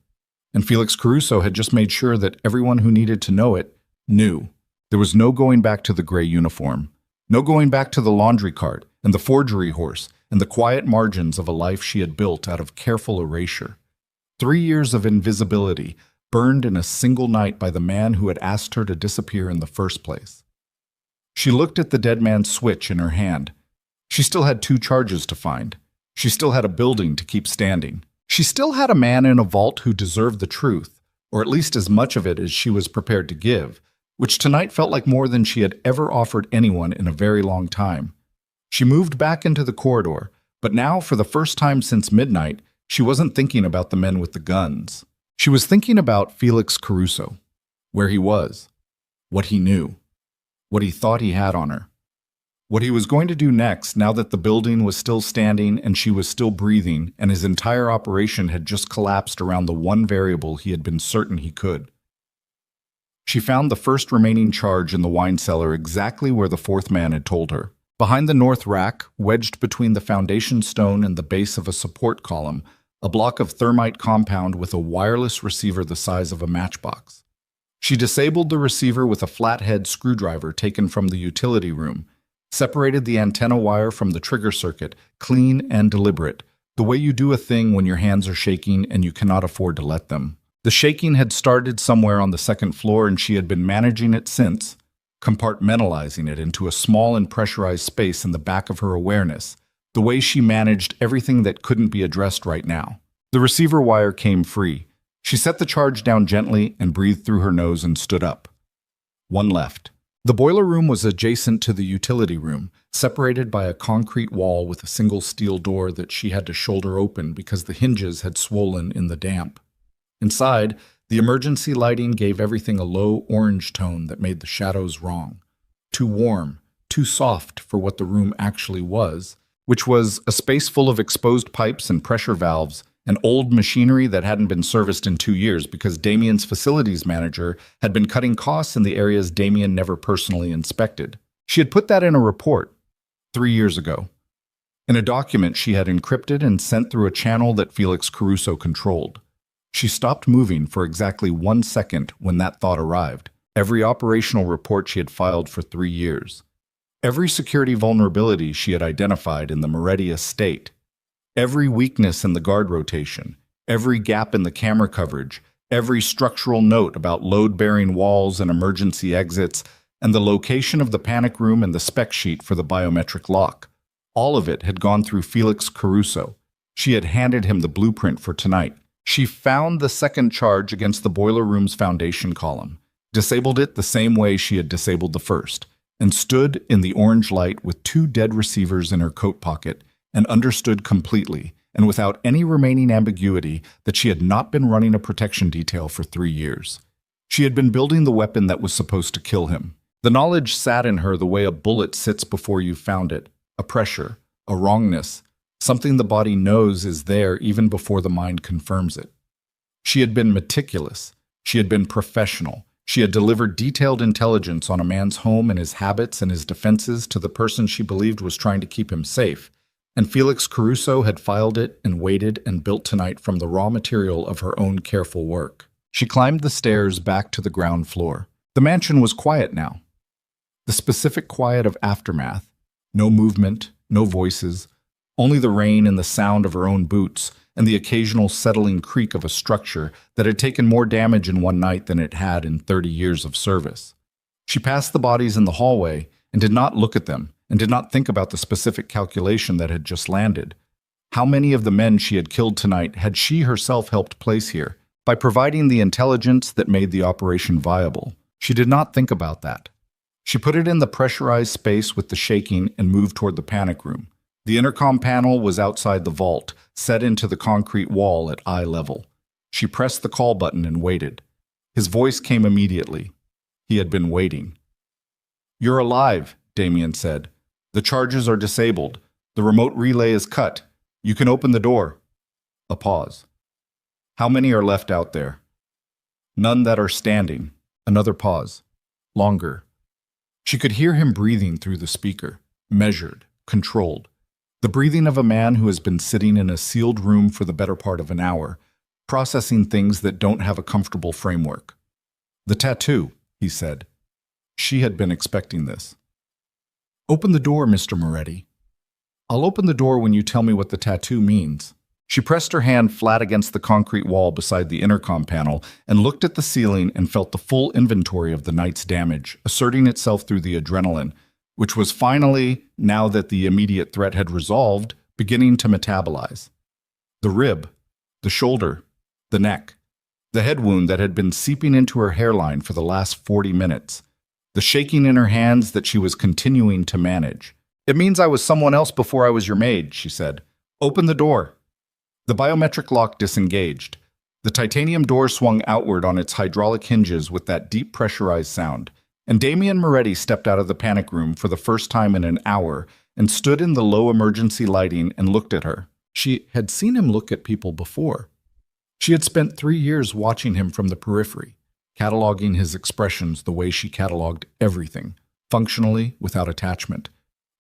And Felix Caruso had just made sure that everyone who needed to know it knew. There was no going back to the gray uniform. No going back to the laundry cart and the forgery horse and the quiet margins of a life she had built out of careful erasure. 3 years of invisibility, burned in a single night by the man who had asked her to disappear in the first place. She looked at the dead man's switch in her hand. She still had 2 charges to find. She still had a building to keep standing. She still had a man in a vault who deserved the truth, or at least as much of it as she was prepared to give, which tonight felt like more than she had ever offered anyone in a very long time. She moved back into the corridor, but now, for the first time since midnight, she wasn't thinking about the men with the guns. She was thinking about Felix Caruso, where he was, what he knew, what he thought he had on her, what he was going to do next now that the building was still standing and she was still breathing and his entire operation had just collapsed around the one variable he had been certain he could. She found the first remaining charge in the wine cellar exactly where the 4th man had told her. Behind the north rack, wedged between the foundation stone and the base of a support column, a block of thermite compound with a wireless receiver the size of a matchbox. She disabled the receiver with a flathead screwdriver taken from the utility room, separated the antenna wire from the trigger circuit, clean and deliberate, the way you do a thing when your hands are shaking and you cannot afford to let them. The shaking had started somewhere on the 2nd floor and she had been managing it since, compartmentalizing it into a small and pressurized space in the back of her awareness, the way she managed everything that couldn't be addressed right now. The receiver wire came free. She set the charge down gently and breathed through her nose and stood up. 1 left. The boiler room was adjacent to the utility room, separated by a concrete wall with a single steel door that she had to shoulder open because the hinges had swollen in the damp. Inside, the emergency lighting gave everything a low orange tone that made the shadows wrong. Too warm, too soft for what the room actually was, which was a space full of exposed pipes and pressure valves and old machinery that hadn't been serviced in 2 years because Damien's facilities manager had been cutting costs in the areas Damien never personally inspected. She had put that in a report 3 years ago, in a document she had encrypted and sent through a channel that Felix Caruso controlled. She stopped moving for exactly 1 second when that thought arrived. Every operational report she had filed for 3 years. Every security vulnerability she had identified in the Moretti estate. Every weakness in the guard rotation. Every gap in the camera coverage. Every structural note about load-bearing walls and emergency exits, and the location of the panic room and the spec sheet for the biometric lock. All of it had gone through Felix Caruso. She had handed him the blueprint for tonight. She found the 2nd charge against the boiler room's foundation column, disabled it the same way she had disabled the first, and stood in the orange light with 2 dead receivers in her coat pocket and understood completely, and without any remaining ambiguity, that she had not been running a protection detail for 3 years. She had been building the weapon that was supposed to kill him. The knowledge sat in her the way a bullet sits before you've found it, a pressure, a wrongness, something the body knows is there even before the mind confirms it. She had been meticulous. She had been professional. She had delivered detailed intelligence on a man's home and his habits and his defenses to the person she believed was trying to keep him safe. And Felix Caruso had filed it and waited and built tonight from the raw material of her own careful work. She climbed the stairs back to the ground floor. The mansion was quiet now. The specific quiet of aftermath. No movement, no voices, only the rain and the sound of her own boots and the occasional settling creak of a structure that had taken more damage in one night than it had in 30 years of service. She passed the bodies in the hallway and did not look at them and did not think about the specific calculation that had just landed. How many of the men she had killed tonight had she herself helped place here by providing the intelligence that made the operation viable? She did not think about that. She put it in the pressurized space with the shaking and moved toward the panic room. The intercom panel was outside the vault, set into the concrete wall at eye level. She pressed the call button and waited. His voice came immediately. He had been waiting. "You're alive," Damien said. "The charges are disabled. The remote relay is cut. You can open the door." A pause. "How many are left out there?" "None that are standing." Another pause. Longer. She could hear him breathing through the speaker, measured, controlled. The breathing of a man who has been sitting in a sealed room for the better part of an hour, processing things that don't have a comfortable framework. "The tattoo," he said. She had been expecting this. "Open the door, Mr. Moretti." "I'll open the door when you tell me what the tattoo means." She pressed her hand flat against the concrete wall beside the intercom panel and looked at the ceiling and felt the full inventory of the night's damage, asserting itself through the adrenaline, which was finally, now that the immediate threat had resolved, beginning to metabolize. The rib, the shoulder, the neck, the head wound that had been seeping into her hairline for the last 40 minutes, the shaking in her hands that she was continuing to manage. "It means I was someone else before I was your maid," she said. "Open the door." The biometric lock disengaged. The titanium door swung outward on its hydraulic hinges with that deep pressurized sound, and Damien Moretti stepped out of the panic room for the first time in an hour and stood in the low emergency lighting and looked at her. She had seen him look at people before. She had spent 3 years watching him from the periphery, cataloging his expressions the way she cataloged everything, functionally, without attachment.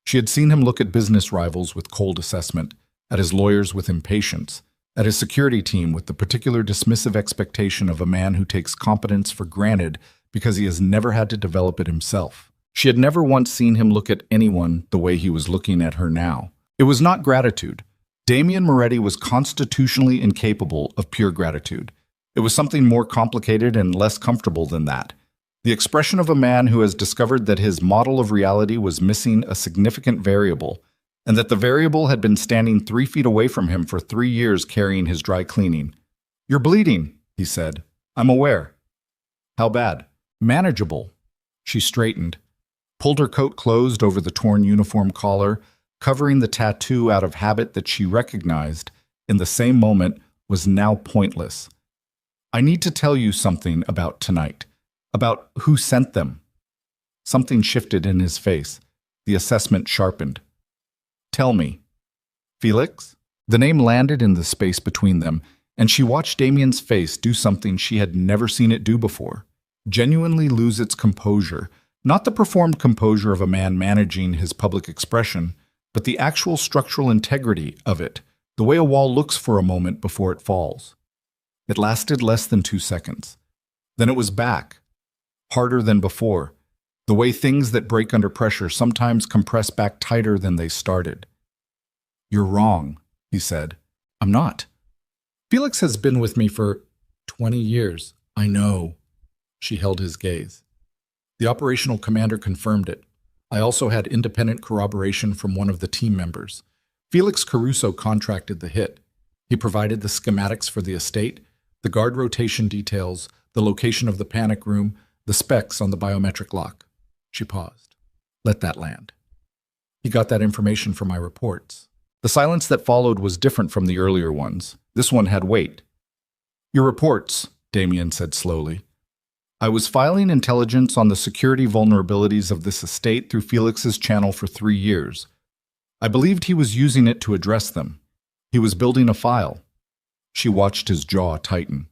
She had seen him look at business rivals with cold assessment, at his lawyers with impatience, at his security team with the particular dismissive expectation of a man who takes competence for granted because he has never had to develop it himself. She had never once seen him look at anyone the way he was looking at her now. It was not gratitude. Damien Moretti was constitutionally incapable of pure gratitude. It was something more complicated and less comfortable than that. The expression of a man who has discovered that his model of reality was missing a significant variable, and that the variable had been standing 3 feet away from him for 3 years carrying his dry cleaning. "You're bleeding," he said. "I'm aware." "How bad?" "Manageable." She straightened, pulled her coat closed over the torn uniform collar, covering the tattoo out of habit that she recognized, in the same moment, was now pointless. "I need to tell you something about tonight, about who sent them." Something shifted in his face. The assessment sharpened. "Tell me." "Felix?" The name landed in the space between them, and she watched Damien's face do something she had never seen it do before. Genuinely lose its composure, not the performed composure of a man managing his public expression, but the actual structural integrity of it, the way a wall looks for a moment before it falls. It lasted less than 2 seconds. Then it was back, harder than before, the way things that break under pressure sometimes compress back tighter than they started. "You're wrong," he said. "I'm not. Felix has been with me for 20 years. I know." She held his gaze. The operational commander confirmed it. I also had independent corroboration from one of the team members. Felix Caruso contracted the hit. He provided the schematics for the estate, the guard rotation details, the location of the panic room, the specs on the biometric lock. She paused. "Let that land." "He got that information from my reports." The silence that followed was different from the earlier ones. This one had weight. "Your reports," Damien said slowly. "I was filing intelligence on the security vulnerabilities of this estate through Felix's channel for 3 years. I believed he was using it to address them. He was building a file." She watched his jaw tighten.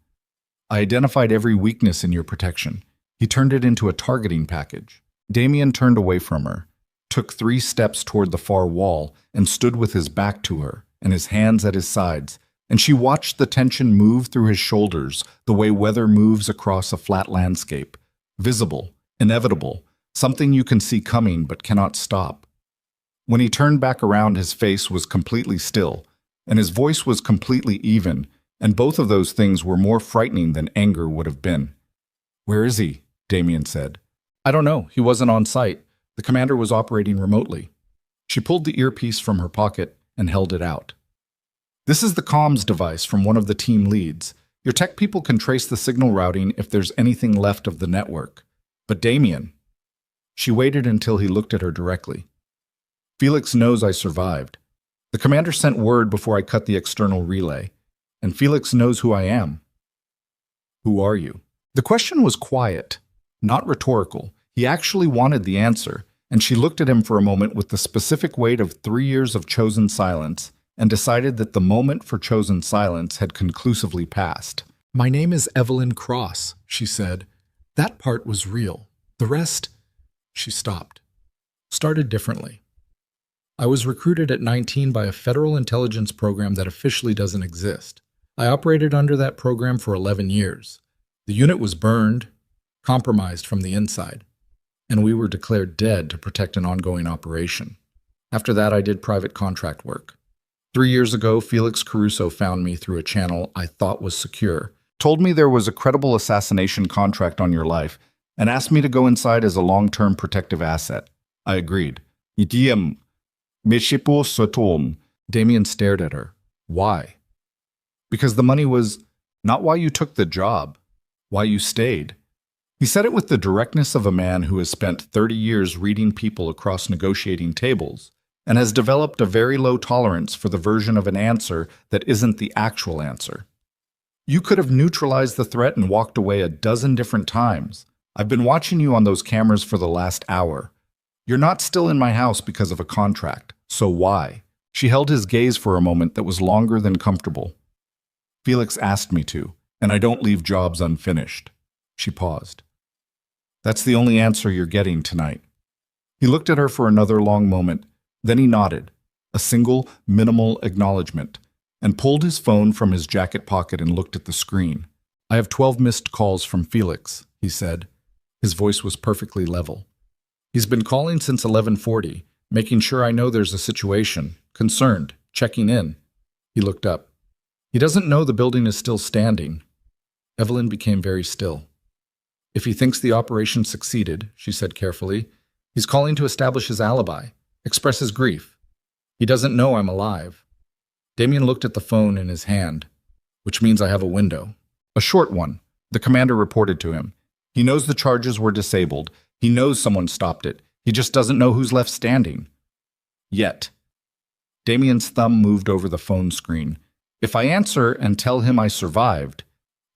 "I identified every weakness in your protection. He turned it into a targeting package." Damien turned away from her, took 3 steps toward the far wall, and stood with his back to her and his hands at his sides, and she watched the tension move through his shoulders the way weather moves across a flat landscape. Visible, inevitable, something you can see coming but cannot stop. When he turned back around, his face was completely still, and his voice was completely even, and both of those things were more frightening than anger would have been. "Where is he?" Damien said. "I don't know. He wasn't on site. The commander was operating remotely." She pulled the earpiece from her pocket and held it out. "This is the comms device from one of the team leads. Your tech people can trace the signal routing if there's anything left of the network. But Damien..." She waited until he looked at her directly. "Felix knows I survived. The commander sent word before I cut the external relay, and Felix knows who I am." "Who are you?" The question was quiet, not rhetorical. He actually wanted the answer, and she looked at him for a moment with the specific weight of 3 years of chosen silence and decided that the moment for chosen silence had conclusively passed. "My name is Evelyn Cross," she said. "That part was real. The rest—" She stopped. "Started differently. I was recruited at 19 by a federal intelligence program that officially doesn't exist. I operated under that program for 11 years. The unit was burned, compromised from the inside, and we were declared dead to protect an ongoing operation. After that, I did private contract work. 3 years ago, Felix Caruso found me through a channel I thought was secure, told me there was a credible assassination contract on your life, and asked me to go inside as a long-term protective asset. I agreed. Idiem, Mishipo Sotom. Damien stared at her. Why? Because the money was not why you took the job, why you stayed. He said it with the directness of a man who has spent 30 years reading people across negotiating tables and has developed a very low tolerance for the version of an answer that isn't the actual answer. You could have neutralized the threat and walked away a dozen different times. I've been watching you on those cameras for the last hour. You're not still in my house because of a contract, so why? She held his gaze for a moment that was longer than comfortable. Felix asked me to, and I don't leave jobs unfinished. She paused. That's the only answer you're getting tonight. He looked at her for another long moment, then he nodded, a single, minimal acknowledgement, and pulled his phone from his jacket pocket and looked at the screen. I have 12 missed calls from Felix, he said. His voice was perfectly level. He's been calling since 11:40, making sure I know there's a situation, concerned, checking in. He looked up. He doesn't know the building is still standing. Evelyn became very still. If he thinks the operation succeeded, she said carefully, he's calling to establish his alibi, express his grief. He doesn't know I'm alive. Damien looked at the phone in his hand, which means I have a window. A short one, the commander reported to him. He knows the charges were disabled. He knows someone stopped it. He just doesn't know who's left standing. Yet. Damien's thumb moved over the phone screen. If I answer and tell him I survived,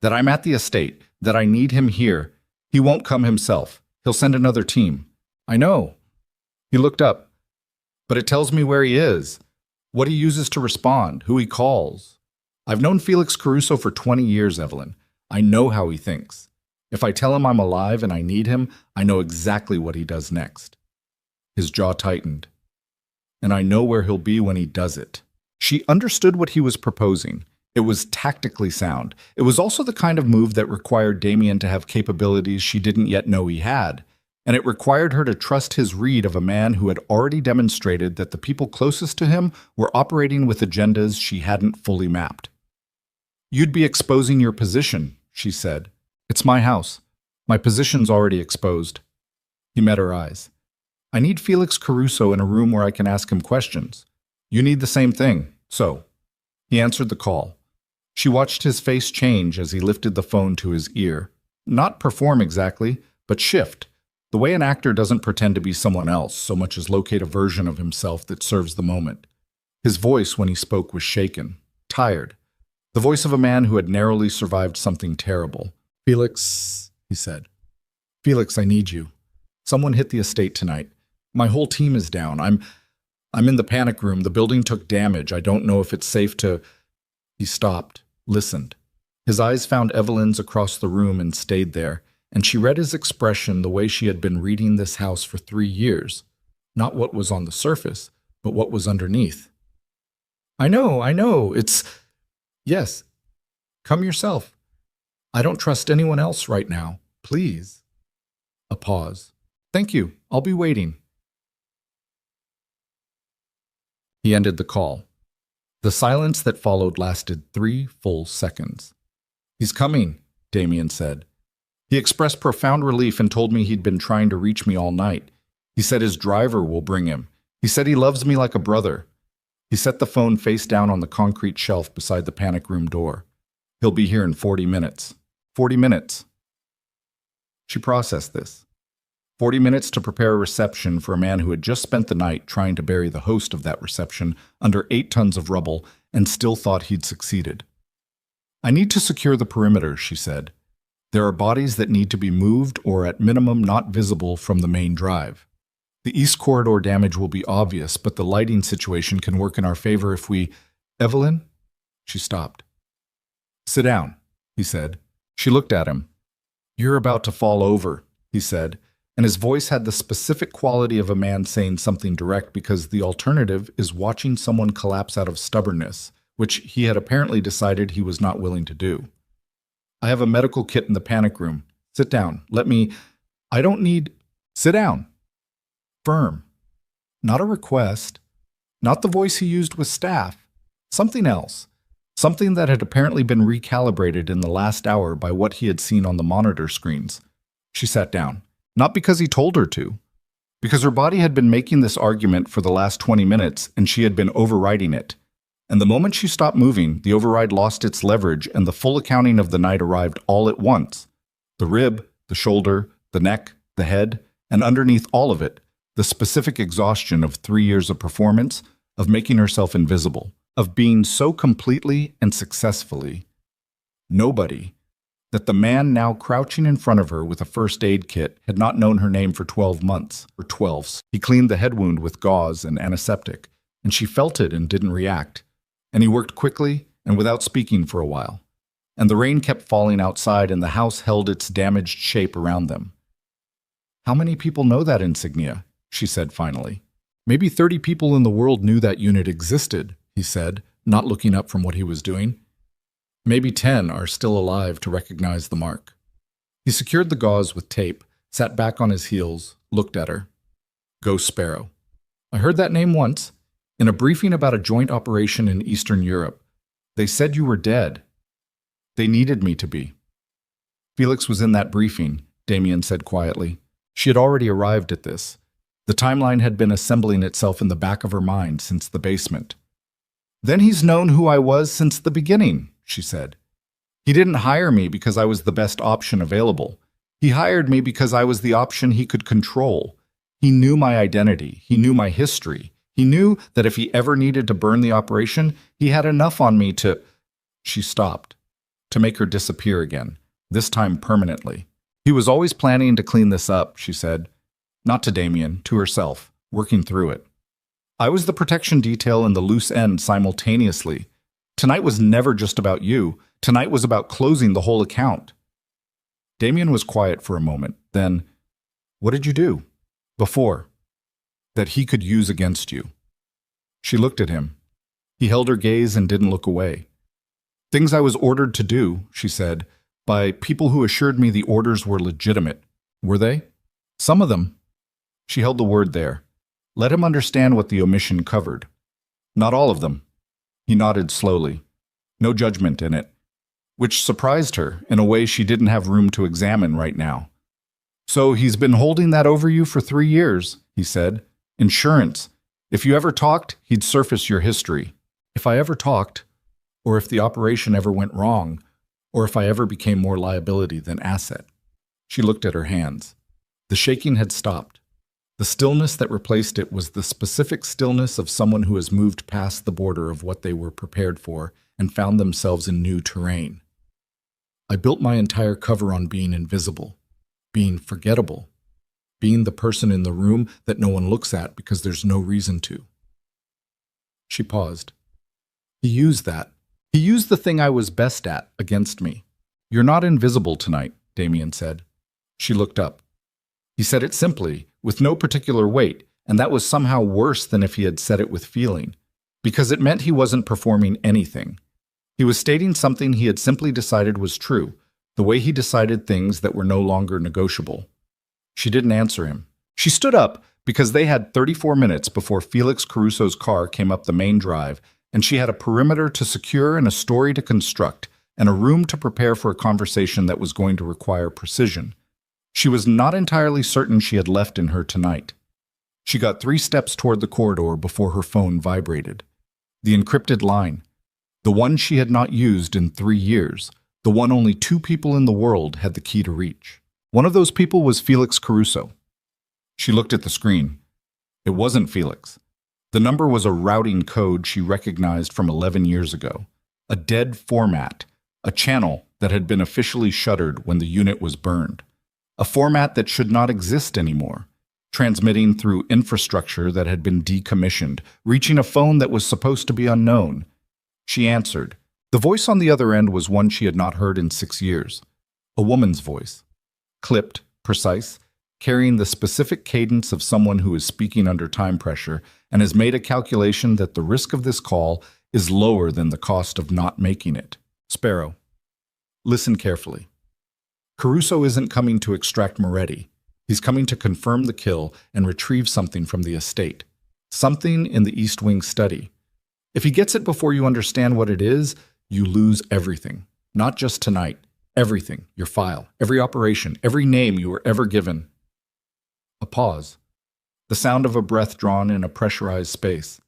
that I'm at the estate, that I need him here, he won't come himself. He'll send another team. I know. He looked up. But it tells me where he is, what he uses to respond, who he calls. I've known Felix Caruso for 20 years, Evelyn. I know how he thinks. If I tell him I'm alive and I need him, I know exactly what he does next. His jaw tightened. And I know where he'll be when he does it. She understood what he was proposing. It was tactically sound. It was also the kind of move that required Damien to have capabilities she didn't yet know he had. And it required her to trust his read of a man who had already demonstrated that the people closest to him were operating with agendas she hadn't fully mapped. You'd be exposing your position, she said. It's my house. My position's already exposed. He met her eyes. I need Felix Caruso in a room where I can ask him questions. You need the same thing, so. He answered the call. She watched his face change as he lifted the phone to his ear. Not perform exactly, but shift. The way an actor doesn't pretend to be someone else so much as locate a version of himself that serves the moment. His voice when he spoke was shaken, tired. The voice of a man who had narrowly survived something terrible. Felix, he said. Felix, I need you. Someone hit the estate tonight. My whole team is down. I'm in the panic room. The building took damage. I don't know if it's safe to... He stopped, listened. His eyes found Evelyn's across the room and stayed there, and she read his expression the way she had been reading this house for 3 years. Not what was on the surface, but what was underneath. I know, it's... Yes. Come yourself. I don't trust anyone else right now. Please. A pause. Thank you. I'll be waiting. He ended the call. The silence that followed lasted 3 full seconds. He's coming, Damien said. He expressed profound relief and told me he'd been trying to reach me all night. He said his driver will bring him. He said he loves me like a brother. He set the phone face down on the concrete shelf beside the panic room door. He'll be here in 40 minutes. 40 minutes. She processed this. 40 minutes to prepare a reception for a man who had just spent the night trying to bury the host of that reception under 8 tons of rubble and still thought he'd succeeded. I need to secure the perimeter, she said. There are bodies that need to be moved or at minimum not visible from the main drive. The east corridor damage will be obvious, but the lighting situation can work in our favor if we... Evelyn? She stopped. Sit down, he said. She looked at him. You're about to fall over, he said, and his voice had the specific quality of a man saying something direct because the alternative is watching someone collapse out of stubbornness, which he had apparently decided he was not willing to do. I have a medical kit in the panic room. Sit down. I don't need... Sit down. Firm. Not a request. Not the voice he used with staff. Something else. Something that had apparently been recalibrated in the last hour by what he had seen on the monitor screens. She sat down. Not because he told her to. Because her body had been making this argument for the last 20 minutes and she had been overriding it. And the moment she stopped moving, the override lost its leverage and the full accounting of the night arrived all at once. The rib, the shoulder, the neck, the head, and underneath all of it, the specific exhaustion of 3 years of performance, of making herself invisible, of being so completely and successfully nobody, that the man now crouching in front of her with a first aid kit had not known her name for 12 months, or 12s. He cleaned the head wound with gauze and antiseptic, and she felt it and didn't react. And he worked quickly and without speaking for a while. And the rain kept falling outside and the house held its damaged shape around them. How many people know that insignia? She said finally. Maybe 30 people in the world knew that unit existed, he said, not looking up from what he was doing. Maybe 10 are still alive to recognize the mark. He secured the gauze with tape, sat back on his heels, looked at her. Ghost Sparrow. I heard that name once. In a briefing about a joint operation in Eastern Europe. They said you were dead. They needed me to be. Felix was in that briefing, Damien said quietly. She had already arrived at this. The timeline had been assembling itself in the back of her mind since the basement. Then he's known who I was since the beginning, she said. He didn't hire me because I was the best option available. He hired me because I was the option he could control. He knew my identity. He knew my history. He knew that if he ever needed to burn the operation, he had enough on me to... She stopped, to make her disappear again, this time permanently. He was always planning to clean this up, she said. Not to Damien, to herself, working through it. I was the protection detail and the loose end simultaneously. Tonight was never just about you. Tonight was about closing the whole account. Damien was quiet for a moment. Then, what did you do? Before. That he could use against you. She looked at him. He held her gaze and didn't look away. Things I was ordered to do, she said, by people who assured me the orders were legitimate. Were they? Some of them. She held the word there. Let him understand what the omission covered. Not all of them. He nodded slowly. No judgment in it. Which surprised her in a way she didn't have room to examine right now. So he's been holding that over you for 3 years, he said. Insurance. If you ever talked, he'd surface your history. If I ever talked, or if the operation ever went wrong, or if I ever became more liability than asset. She looked at her hands. The shaking had stopped. The stillness that replaced it was the specific stillness of someone who has moved past the border of what they were prepared for and found themselves in new terrain. I built my entire cover on being invisible, being forgettable, being the person in the room that no one looks at because there's no reason to. She paused. He used that. He used the thing I was best at against me. You're not invisible tonight, Damien said. She looked up. He said it simply, with no particular weight, and that was somehow worse than if he had said it with feeling, because it meant he wasn't performing anything. He was stating something he had simply decided was true, the way he decided things that were no longer negotiable. She didn't answer him. She stood up because they had 34 minutes before Felix Caruso's car came up the main drive, and she had a perimeter to secure and a story to construct, and a room to prepare for a conversation that was going to require precision. She was not entirely certain she had left in her tonight. She got 3 steps toward the corridor before her phone vibrated. The encrypted line. The one she had not used in 3 years. The one only 2 people in the world had the key to reach. One of those people was Felix Caruso. She looked at the screen. It wasn't Felix. The number was a routing code she recognized from 11 years ago. A dead format. A channel that had been officially shuttered when the unit was burned. A format that should not exist anymore. transmitting through infrastructure that had been decommissioned, reaching a phone that was supposed to be unknown. She answered. The voice on the other end was one she had not heard in 6 years. A woman's voice. Clipped, precise, carrying the specific cadence of someone who is speaking under time pressure and has made a calculation that the risk of this call is lower than the cost of not making it. Sparrow. Listen carefully. Caruso isn't coming to extract Moretti. He's coming to confirm the kill and retrieve something from the estate. Something in the East Wing study. If he gets it before you understand what it is, you lose everything. Not just tonight. Everything. Your file. Every operation. Every name you were ever given. A pause. The sound of a breath drawn in a pressurized space.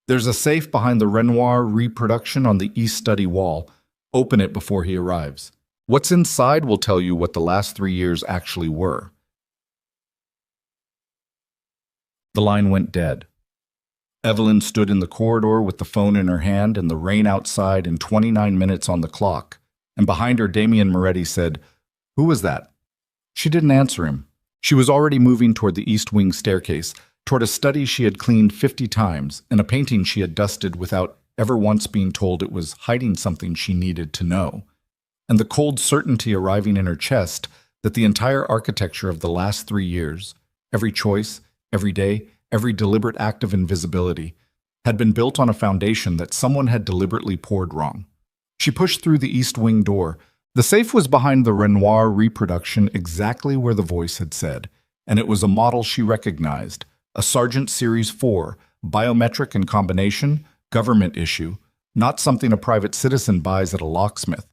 There's a safe behind the Renoir reproduction on the East study wall. Open it before he arrives. What's inside will tell you what the last 3 years actually were. The line went dead. Evelyn stood in the corridor with the phone in her hand and the rain outside and 29 minutes on the clock. And behind her, Damien Moretti said, "Who was that?" She didn't answer him. She was already moving toward the East Wing staircase, toward a study she had cleaned 50 times and a painting she had dusted without ever once being told it was hiding something she needed to know. And the cold certainty arriving in her chest that the entire architecture of the last 3 years, every choice, every day, every deliberate act of invisibility, had been built on a foundation that someone had deliberately poured wrong. She pushed through the East Wing door. The safe was behind the Renoir reproduction exactly where the voice had said, and it was a model she recognized, a Sargent Series 4, biometric and combination, government issue, not something a private citizen buys at a locksmith.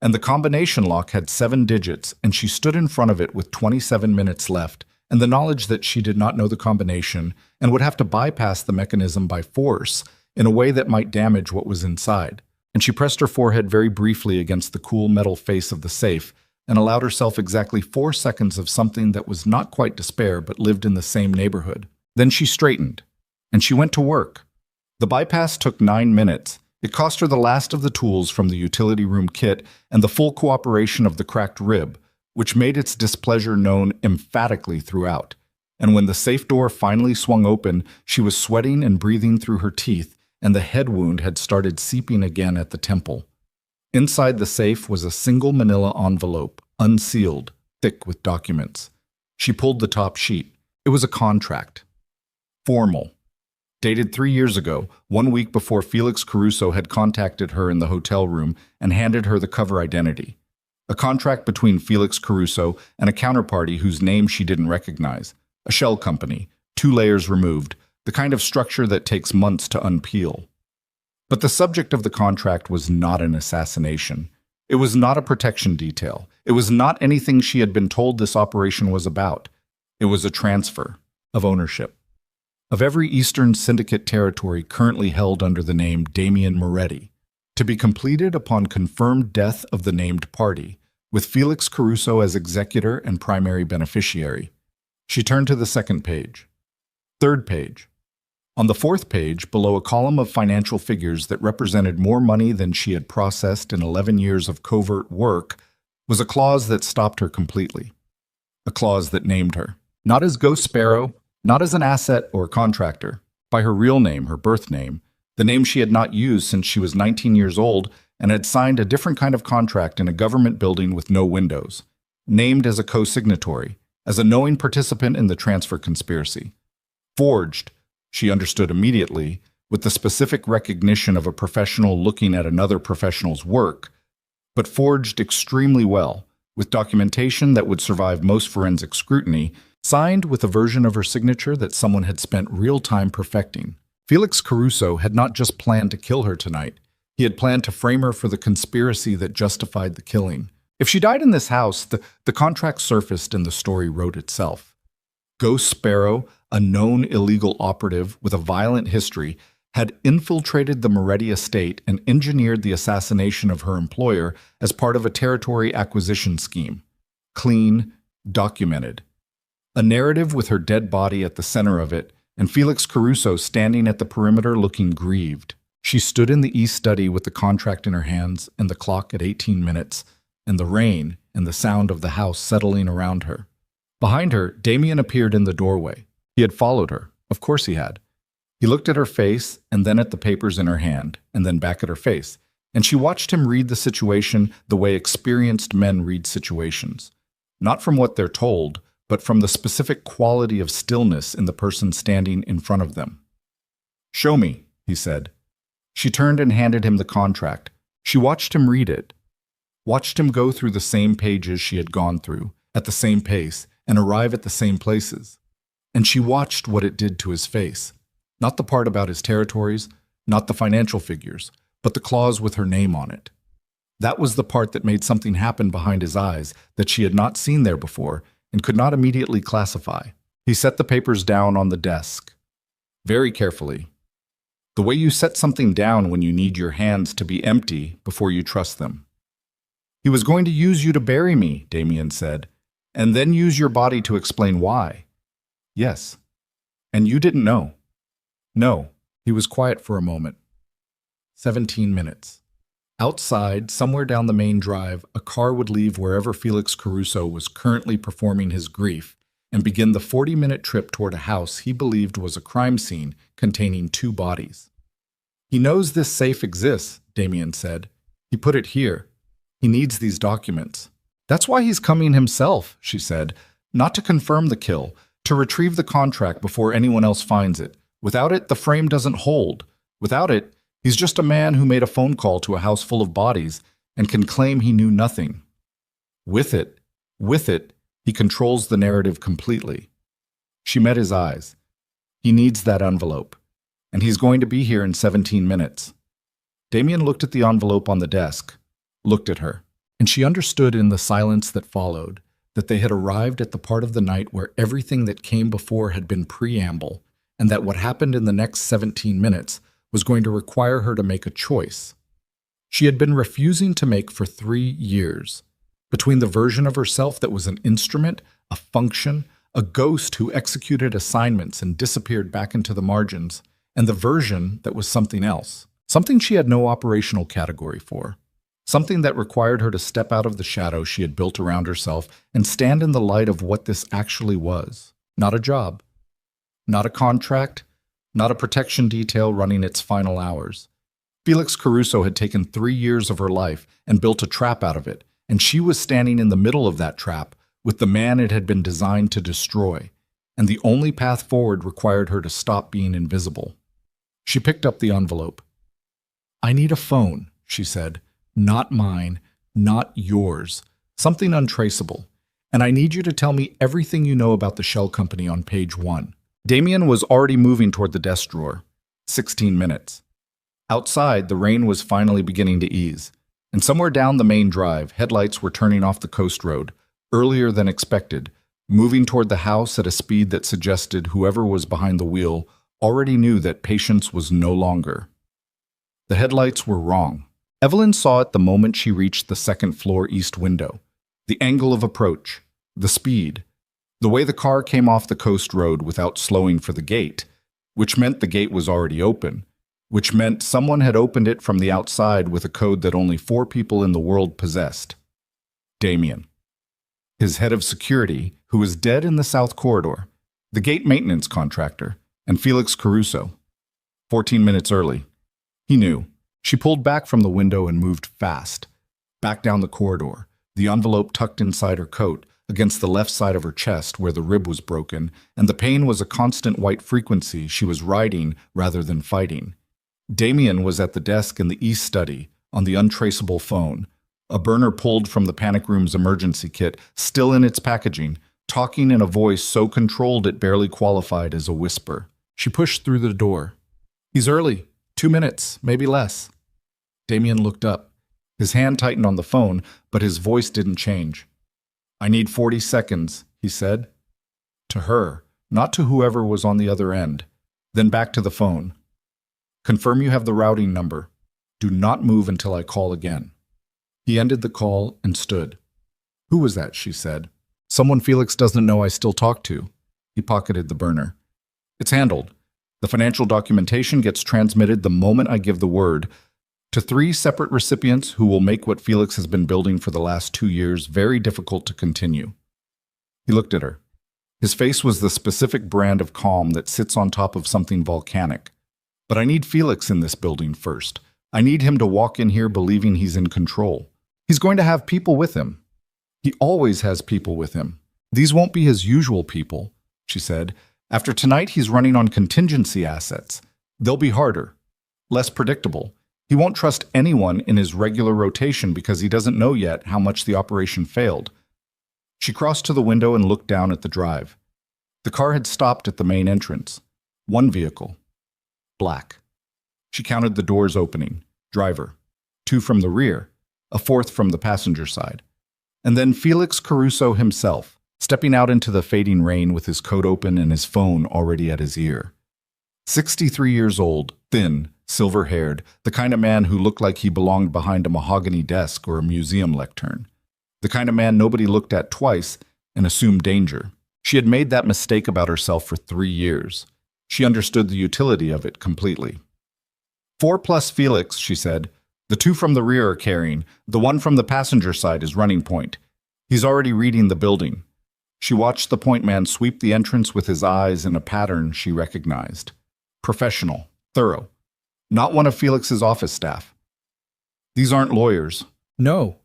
And the combination lock had 7 digits, and she stood in front of it with 27 minutes left, and the knowledge that she did not know the combination and would have to bypass the mechanism by force in a way that might damage what was inside. And she pressed her forehead very briefly against the cool metal face of the safe and allowed herself exactly 4 seconds of something that was not quite despair but lived in the same neighborhood. Then she straightened, and she went to work. The bypass took 9 minutes. It cost her the last of the tools from the utility room kit and the full cooperation of the cracked rib, which made its displeasure known emphatically throughout. And when the safe door finally swung open, she was sweating and breathing through her teeth, and the head wound had started seeping again at the temple. Inside the safe was a single manila envelope, unsealed, thick with documents. She pulled the top sheet. It was a contract. Formal. Dated 3 years ago, 1 week before Felix Caruso had contacted her in the hotel room and handed her the cover identity. A contract between Felix Caruso and a counterparty whose name she didn't recognize. A shell company, 2 layers removed, the kind of structure that takes months to unpeel. But the subject of the contract was not an assassination. It was not a protection detail. It was not anything she had been told this operation was about. It was a transfer of ownership of every Eastern Syndicate territory currently held under the name Damien Moretti, to be completed upon confirmed death of the named party, with Felix Caruso as executor and primary beneficiary. She turned to the second page. Third page. On the fourth page, below a column of financial figures that represented more money than she had processed in 11 years of covert work, was a clause that stopped her completely. A clause that named her, not as Ghost Sparrow, not as an asset or contractor, by her real name, her birth name, the name she had not used since she was 19 years old and had signed a different kind of contract in a government building with no windows, named as a co-signatory, as a knowing participant in the transfer conspiracy. Forged, she understood immediately, with the specific recognition of a professional looking at another professional's work, but forged extremely well, with documentation that would survive most forensic scrutiny, signed with a version of her signature that someone had spent real time perfecting. Felix Caruso had not just planned to kill her tonight. He had planned to frame her for the conspiracy that justified the killing. If she died in this house, the contract surfaced and the story wrote itself. Ghost Sparrow, a known illegal operative with a violent history, had infiltrated the Moretti estate and engineered the assassination of her employer as part of a territory acquisition scheme. Clean, documented. A narrative with her dead body at the center of it, and Felix Caruso standing at the perimeter looking grieved. She stood in the East study with the contract in her hands and the clock at 18 minutes, and the rain and the sound of the house settling around her. Behind her, Damien appeared in the doorway. He had followed her. Of course he had. He looked at her face, and then at the papers in her hand, and then back at her face, and she watched him read the situation the way experienced men read situations. Not from what they're told, but from the specific quality of stillness in the person standing in front of them. "Show me," he said. She turned and handed him the contract. She watched him read it, watched him go through the same pages she had gone through, at the same pace, and arrive at the same places. And she watched what it did to his face. Not the part about his territories, not the financial figures, but the clause with her name on it. That was the part that made something happen behind his eyes that she had not seen there before and could not immediately classify. He set the papers down on the desk, very carefully. The way you set something down when you need your hands to be empty before you trust them. "He was going to use you to bury me," Damien said, "and then use your body to explain why." "Yes. And you didn't know." "No." He was quiet for a moment. 17 minutes. Outside, somewhere down the main drive, a car would leave wherever Felix Caruso was currently performing his grief and begin the 40-minute trip toward a house he believed was a crime scene containing 2 bodies. "He knows this safe exists," Damien said. "He put it here. He needs these documents." "That's why he's coming himself," she said. "Not to confirm the kill, to retrieve the contract before anyone else finds it. Without it, the frame doesn't hold. Without it, he's just a man who made a phone call to a house full of bodies and can claim he knew nothing. With it, he controls the narrative completely." She met his eyes. "He needs that envelope, and he's going to be here in 17 minutes. Damien looked at the envelope on the desk, looked at her, and she understood in the silence that followed that they had arrived at the part of the night where everything that came before had been preamble, and that what happened in the next 17 minutes was going to require her to make a choice. She had been refusing to make for 3 years, between the version of herself that was an instrument, a function, a ghost who executed assignments and disappeared back into the margins, and the version that was something else, something she had no operational category for, something that required her to step out of the shadow she had built around herself and stand in the light of what this actually was. Not a job, not a contract, not a protection detail running its final hours. Felix Caruso had taken 3 years of her life and built a trap out of it, and she was standing in the middle of that trap with the man it had been designed to destroy, and the only path forward required her to stop being invisible. She picked up the envelope. "I need a phone," she said. "Not mine, not yours. Something untraceable. And I need you to tell me everything you know about the shell company on page 1. Damien was already moving toward the desk drawer. 16 minutes. Outside, the rain was finally beginning to ease, and somewhere down the main drive, headlights were turning off the coast road, earlier than expected, moving toward the house at a speed that suggested whoever was behind the wheel already knew that patience was no longer. The headlights were wrong. Evelyn saw it the moment she reached the second-floor east window. The angle of approach, the speed, the way the car came off the coast road without slowing for the gate, which meant the gate was already open, which meant someone had opened it from the outside with a code that only 4 people in the world possessed. Damien. His head of security, who was dead in the south corridor, the gate maintenance contractor, and Felix Caruso. 14 minutes early. He knew. She pulled back from the window and moved fast, back down the corridor, the envelope tucked inside her coat, against the left side of her chest where the rib was broken, and the pain was a constant white frequency she was riding rather than fighting. Damien was at the desk in the east study, on the untraceable phone, a burner pulled from the panic room's emergency kit, still in its packaging, talking in a voice so controlled it barely qualified as a whisper. She pushed through the door. "He's early. 2 minutes, maybe less." Damien looked up. His hand tightened on the phone, but his voice didn't change. "I need 40 seconds, he said. To her, not to whoever was on the other end. Then back to the phone. "Confirm you have the routing number. Do not move until I call again." He ended the call and stood. "Who was that?" she said. "Someone Felix doesn't know I still talk to." He pocketed the burner. "It's handled. The financial documentation gets transmitted the moment I give the word, to 3 separate recipients who will make what Felix has been building for the last 2 years very difficult to continue." He looked at her. His face was the specific brand of calm that sits on top of something volcanic. But I need Felix in this building first. I need him to walk in here believing he's in control. He's going to have people with him. He always has people with him. These won't be his usual people, she said. After tonight, he's running on contingency assets. They'll be harder, less predictable. He won't trust anyone in his regular rotation because he doesn't know yet how much the operation failed. She crossed to the window and looked down at the drive. The car had stopped at the main entrance. One vehicle. Black. She counted the doors opening. Driver. 2 from the rear. A 4th from the passenger side. And then Felix Caruso himself, stepping out into the fading rain with his coat open and his phone already at his ear. 63 years old, thin, silver-haired, the kind of man who looked like he belonged behind a mahogany desk or a museum lectern. The kind of man nobody looked at twice and assumed danger. She had made that mistake about herself for 3 years. She understood the utility of it completely. 4 plus Felix, she said. The 2 from the rear are carrying. The 1 from the passenger side is running point. He's already reading the building. She watched the point man sweep the entrance with his eyes in a pattern she recognized. Professional, thorough. Not one of Felix's office staff. These aren't lawyers. No,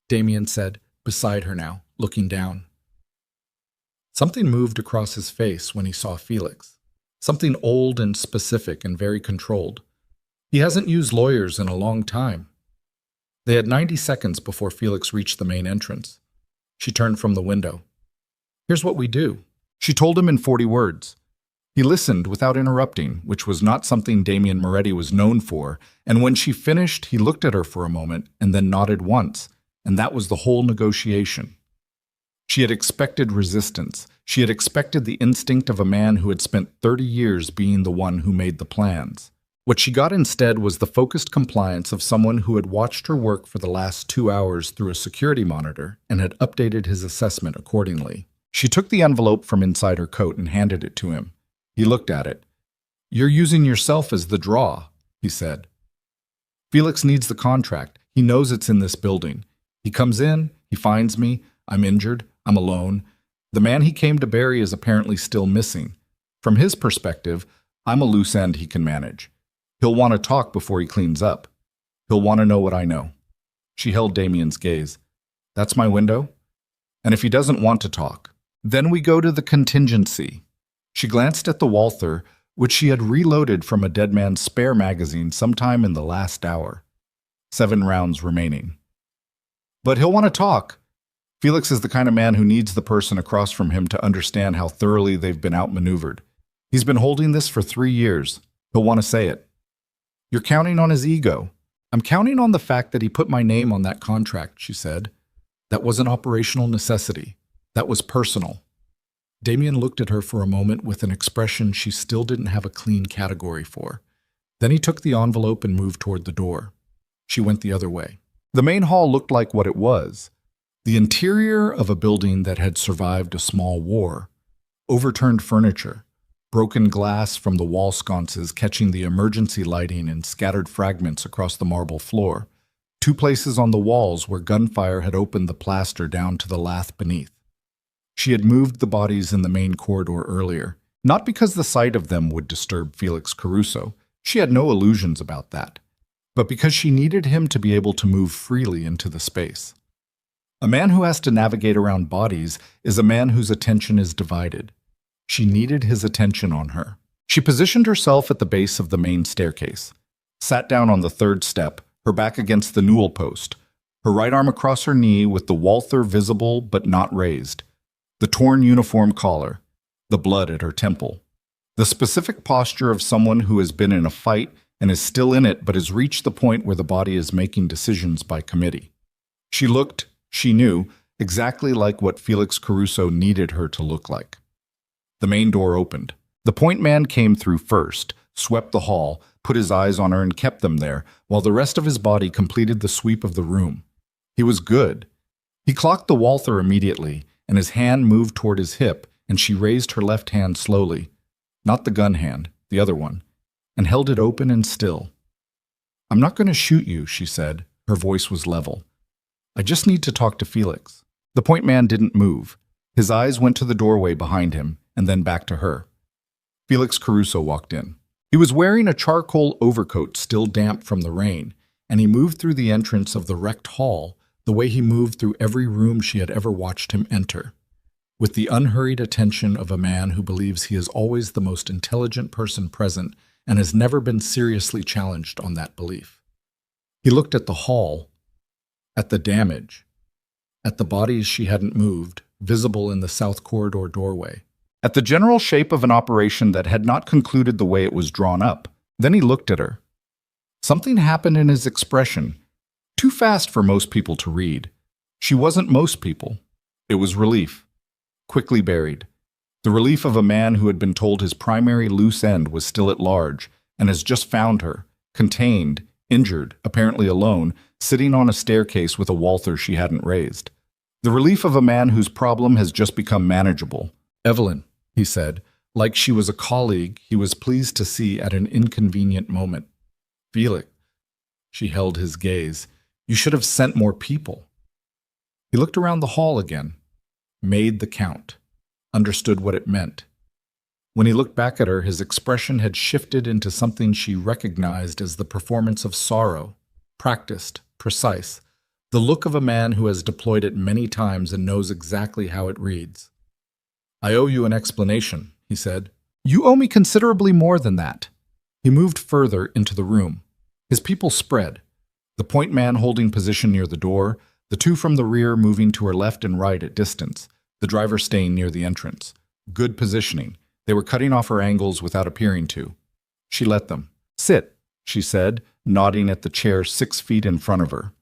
Damien said, beside her now, looking down. Something moved across his face when he saw Felix. Something old and specific and very controlled. He hasn't used lawyers in a long time. They had 90 seconds before Felix reached the main entrance. She turned from the window. Here's what we do. She told him in 40 words. He listened without interrupting, which was not something Damien Moretti was known for, and when she finished, he looked at her for a moment and then nodded once, and that was the whole negotiation. She had expected resistance. She had expected the instinct of a man who had spent 30 years being the one who made the plans. What she got instead was the focused compliance of someone who had watched her work for the last 2 hours through a security monitor and had updated his assessment accordingly. She took the envelope from inside her coat and handed it to him. He looked at it. You're using yourself as the draw, he said. Felix needs the contract. He knows it's in this building. He comes in, he finds me, I'm injured, I'm alone. The man he came to bury is apparently still missing. From his perspective, I'm a loose end he can manage. He'll want to talk before he cleans up. He'll want to know what I know. She held Damien's gaze. That's my window? And if he doesn't want to talk, then we go to the contingency. She glanced at the Walther, which she had reloaded from a Dead Man's Spare magazine sometime in the last hour. 7 rounds remaining. But he'll want to talk. Felix is the kind of man who needs the person across from him to understand how thoroughly they've been outmaneuvered. He's been holding this for 3 years. He'll want to say it. You're counting on his ego. I'm counting on the fact that he put my name on that contract, she said. That wasn't operational necessity. That was personal. Damien looked at her for a moment with an expression she still didn't have a clean category for. Then he took the envelope and moved toward the door. She went the other way. The main hall looked like what it was. The interior of a building that had survived a small war. Overturned furniture. Broken glass from the wall sconces catching the emergency lighting and scattered fragments across the marble floor. 2 places on the walls where gunfire had opened the plaster down to the lath beneath. She had moved the bodies in the main corridor earlier, not because the sight of them would disturb Felix Caruso. She had no illusions about that, but because she needed him to be able to move freely into the space. A man who has to navigate around bodies is a man whose attention is divided. She needed his attention on her. She positioned herself at the base of the main staircase, sat down on the 3rd step, her back against the newel post, her right arm across her knee with the Walther visible but not raised, the torn uniform collar, the blood at her temple, the specific posture of someone who has been in a fight and is still in it but has reached the point where the body is making decisions by committee. She looked, she knew, exactly like what Felix Caruso needed her to look like. The main door opened. The point man came through first, swept the hall, put his eyes on her and kept them there, while the rest of his body completed the sweep of the room. He was good. He clocked the Walther immediately, and his hand moved toward his hip, and she raised her left hand slowly, not the gun hand, the other one, and held it open and still. I'm not going to shoot you, she said. Her voice was level. I just need to talk to Felix. The point man didn't move. His eyes went to the doorway behind him and then back to her. Felix Caruso walked in. He was wearing a charcoal overcoat still damp from the rain, and he moved through the entrance of the wrecked hall the way he moved through every room she had ever watched him enter, with the unhurried attention of a man who believes he is always the most intelligent person present and has never been seriously challenged on that belief. He looked at the hall, at the damage, at the bodies she hadn't moved, visible in the south corridor doorway, at the general shape of an operation that had not concluded the way it was drawn up. Then he looked at her. Something happened in his expression, too fast for most people to read. She wasn't most people. It was relief, quickly buried. The relief of a man who had been told his primary loose end was still at large and has just found her, contained, injured, apparently alone, sitting on a staircase with a Walther she hadn't raised. The relief of a man whose problem has just become manageable. "Evelyn," he said, like she was a colleague he was pleased to see at an inconvenient moment. "Felix." She held his gaze. "You should have sent more people." He looked around the hall again, made the count, understood what it meant. When he looked back at her, his expression had shifted into something she recognized as the performance of sorrow, practiced, precise, the look of a man who has deployed it many times and knows exactly how it reads. "I owe you an explanation," he said. "You owe me considerably more than that." He moved further into the room. His people spread, the point man holding position near the door, the two from the rear moving to her left and right at distance, the driver staying near the entrance. Good positioning. They were cutting off her angles without appearing to. She let them. "Sit," she said, nodding at the chair 6 feet in front of her.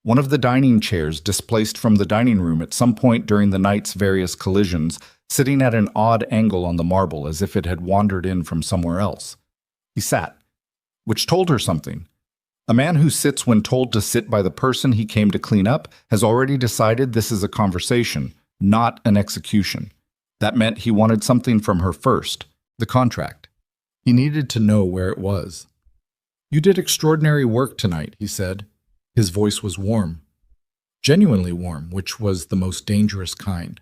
One of the dining chairs displaced from the dining room at some point during the night's various collisions, sitting at an odd angle on the marble as if it had wandered in from somewhere else. He sat, which told her something. A man who sits when told to sit by the person he came to clean up has already decided this is a conversation, not an execution. That meant he wanted something from her first, the contract. He needed to know where it was. "You did extraordinary work tonight," he said. His voice was warm, genuinely warm, which was the most dangerous kind.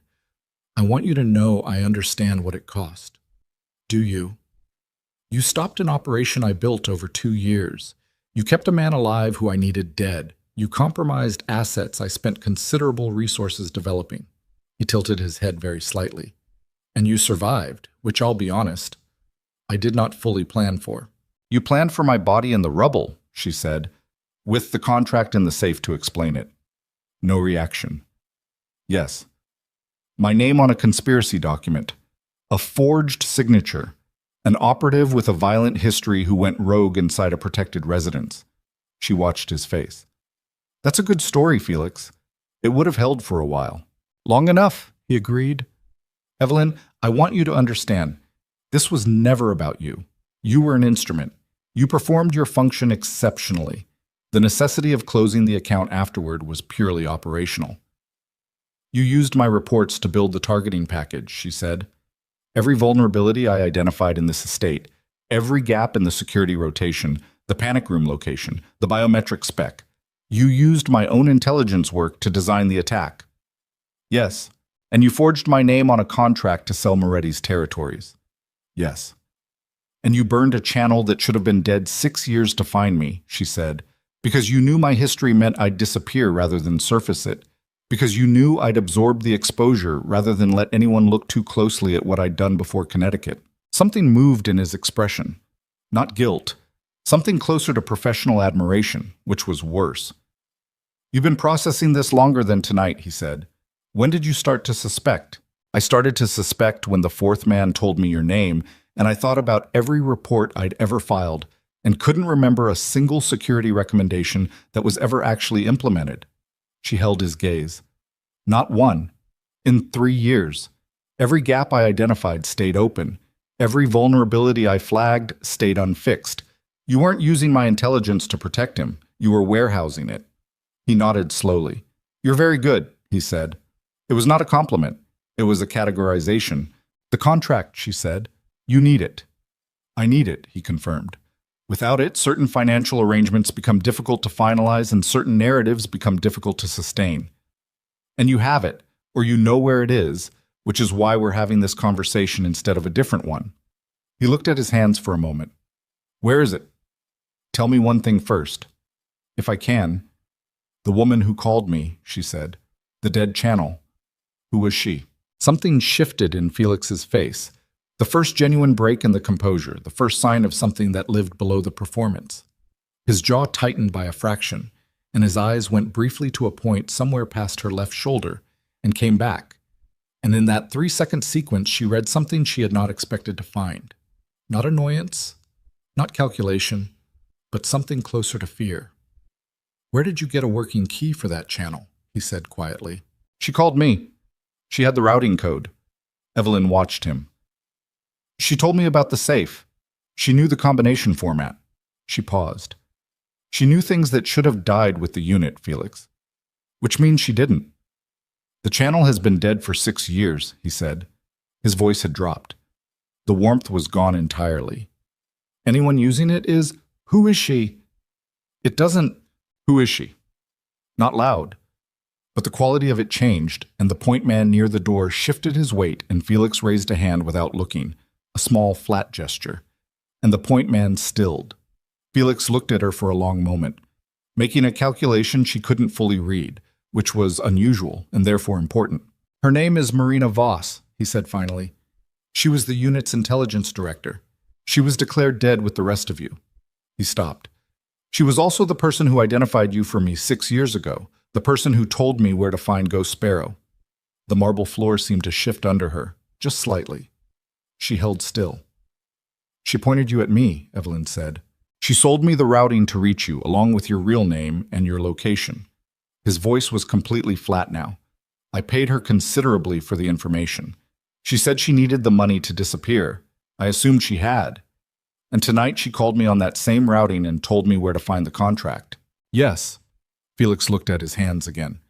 "I want you to know I understand what it cost." "Do you?" "You stopped an operation I built over 2 years. You kept a man alive who I needed dead. You compromised assets I spent considerable resources developing." He tilted his head very slightly. "And you survived, which I'll be honest, I did not fully plan for." "You planned for my body in the rubble," she said, with the contract in the safe to explain it. No reaction. "Yes. My name on a conspiracy document. A forged signature. An operative with a violent history who went rogue inside a protected residence." She watched his face. "That's a good story, Felix. It would have held for a while." "Long enough," he agreed. "Evelyn, I want you to understand. This was never about you. You were an instrument. You performed your function exceptionally. The necessity of closing the account afterward was purely operational." "You used my reports to build the targeting package," she said. "Every vulnerability I identified in this estate, every gap in the security rotation, the panic room location, the biometric spec. You used my own intelligence work to design the attack." "Yes. And you forged my name on a contract to sell Moretti's territories." "Yes." "And you burned a channel that should have been dead 6 years to find me," she said, "because you knew my history meant I'd disappear rather than surface it, because you knew I'd absorb the exposure rather than let anyone look too closely at what I'd done before Connecticut." Something moved in his expression. Not guilt. Something closer to professional admiration, which was worse. "You've been processing this longer than tonight," he said. "When did you start to suspect?" "I started to suspect when the fourth man told me your name, and I thought about every report I'd ever filed and couldn't remember a single security recommendation that was ever actually implemented." She held his gaze. "Not one. In 3 years. Every gap I identified stayed open. Every vulnerability I flagged stayed unfixed. You weren't using my intelligence to protect him. You were warehousing it." He nodded slowly. "You're very good," he said. It was not a compliment. It was a categorization. "The contract," she said. "You need it." "I need it," he confirmed. "Without it, certain financial arrangements become difficult to finalize and certain narratives become difficult to sustain. And you have it, or you know where it is, which is why we're having this conversation instead of a different one. He looked at his hands for a moment. Where is it? Tell me one thing first. If I can. The woman who called me, she said. The dead channel. Who was she? Something shifted in Felix's face. The first genuine break in the composure, the first sign of something that lived below the performance. His jaw tightened by a fraction, and his eyes went briefly to a point somewhere past her left shoulder and came back. And in that 3-second sequence, she read something she had not expected to find. Not annoyance, not calculation, but something closer to fear. Where did you get a working key for that channel? He said quietly. She called me. She had the routing code. Evelyn watched him. She told me about the safe. She knew the combination format. She paused. She knew things that should have died with the unit, Felix. Which means she didn't. The channel has been dead for 6 years, he said. His voice had dropped. The warmth was gone entirely. Anyone using it is, who is she? It doesn't, who is she? Not loud. But the quality of it changed, and the point man near the door shifted his weight, and Felix raised a hand without looking, a small, flat gesture. And the point man stilled. Felix looked at her for a long moment, making a calculation she couldn't fully read, which was unusual and therefore important. Her name is Marina Voss, he said finally. She was the unit's intelligence director. She was declared dead with the rest of you. He stopped. She was also the person who identified you for me 6 years ago, the person who told me where to find Ghost Sparrow. The marble floor seemed to shift under her, just slightly. She held still. She pointed you at me, Evelyn said. She sold me the routing to reach you, along with your real name and your location. His voice was completely flat now. I paid her considerably for the information. She said she needed the money to disappear. I assumed she had. And tonight she called me on that same routing and told me where to find the contract. Yes. Felix looked at his hands again.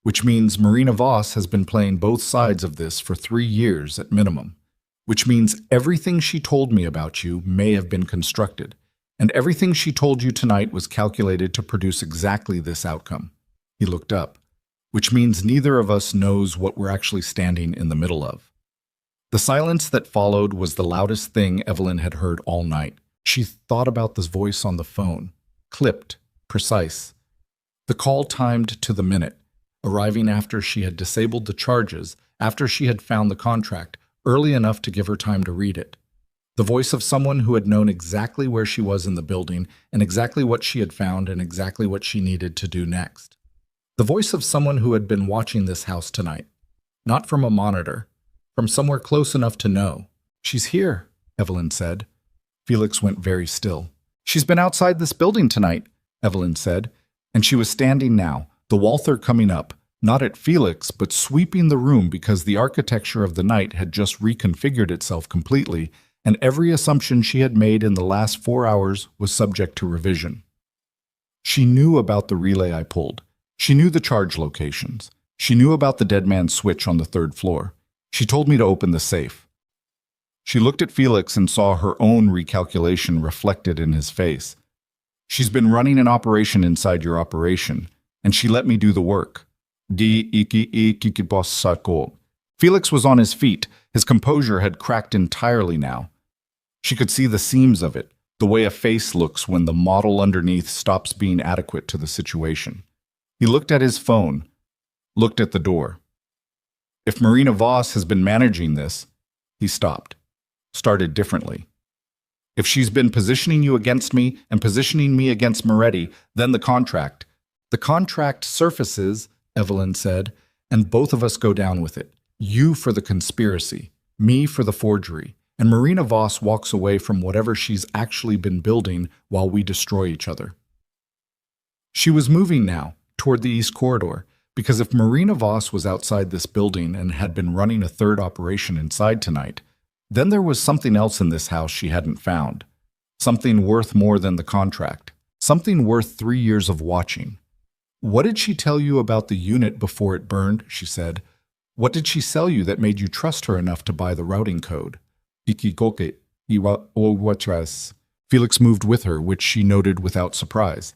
Which means Marina Voss has been playing both sides of this for 3 years at minimum. Which means everything she told me about you may have been constructed. And everything she told you tonight was calculated to produce exactly this outcome. He looked up. Which means neither of us knows what we're actually standing in the middle of. The silence that followed was the loudest thing Evelyn had heard all night. She thought about this voice on the phone. Clipped, precise. The call timed to the minute, arriving after she had disabled the charges, after she had found the contract, early enough to give her time to read it. The voice of someone who had known exactly where she was in the building and exactly what she had found and exactly what she needed to do next. The voice of someone who had been watching this house tonight. Not from a monitor, from somewhere close enough to know. She's here, Evelyn said. Felix went very still. She's been outside this building tonight, Evelyn said, and she was standing now, the Walther coming up, not at Felix, but sweeping the room because the architecture of the night had just reconfigured itself completely, and every assumption she had made in the last 4 hours was subject to revision. She knew about the relay I pulled. She knew the charge locations. She knew about the dead man's switch on the 3rd floor. She told me to open the safe. She looked at Felix and saw her own recalculation reflected in his face. She's been running an operation inside your operation, and she let me do the work. Felix was on his feet. His composure had cracked entirely now. She could see the seams of it, the way a face looks when the model underneath stops being adequate to the situation. He looked at his phone, looked at the door. If Marina Voss has been managing this, he stopped, started differently. If she's been positioning you against me and positioning me against Moretti, then the contract. The contract surfaces, Evelyn said, and both of us go down with it. You for the conspiracy, me for the forgery, and Marina Voss walks away from whatever she's actually been building while we destroy each other. She was moving now, toward the east corridor, because if Marina Voss was outside this building and had been running a 3rd operation inside tonight, then there was something else in this house she hadn't found. Something worth more than the contract. Something worth 3 years of watching. What did she tell you about the unit before it burned? She said. What did she sell you that made you trust her enough to buy the routing code? Felix moved with her, which she noted without surprise.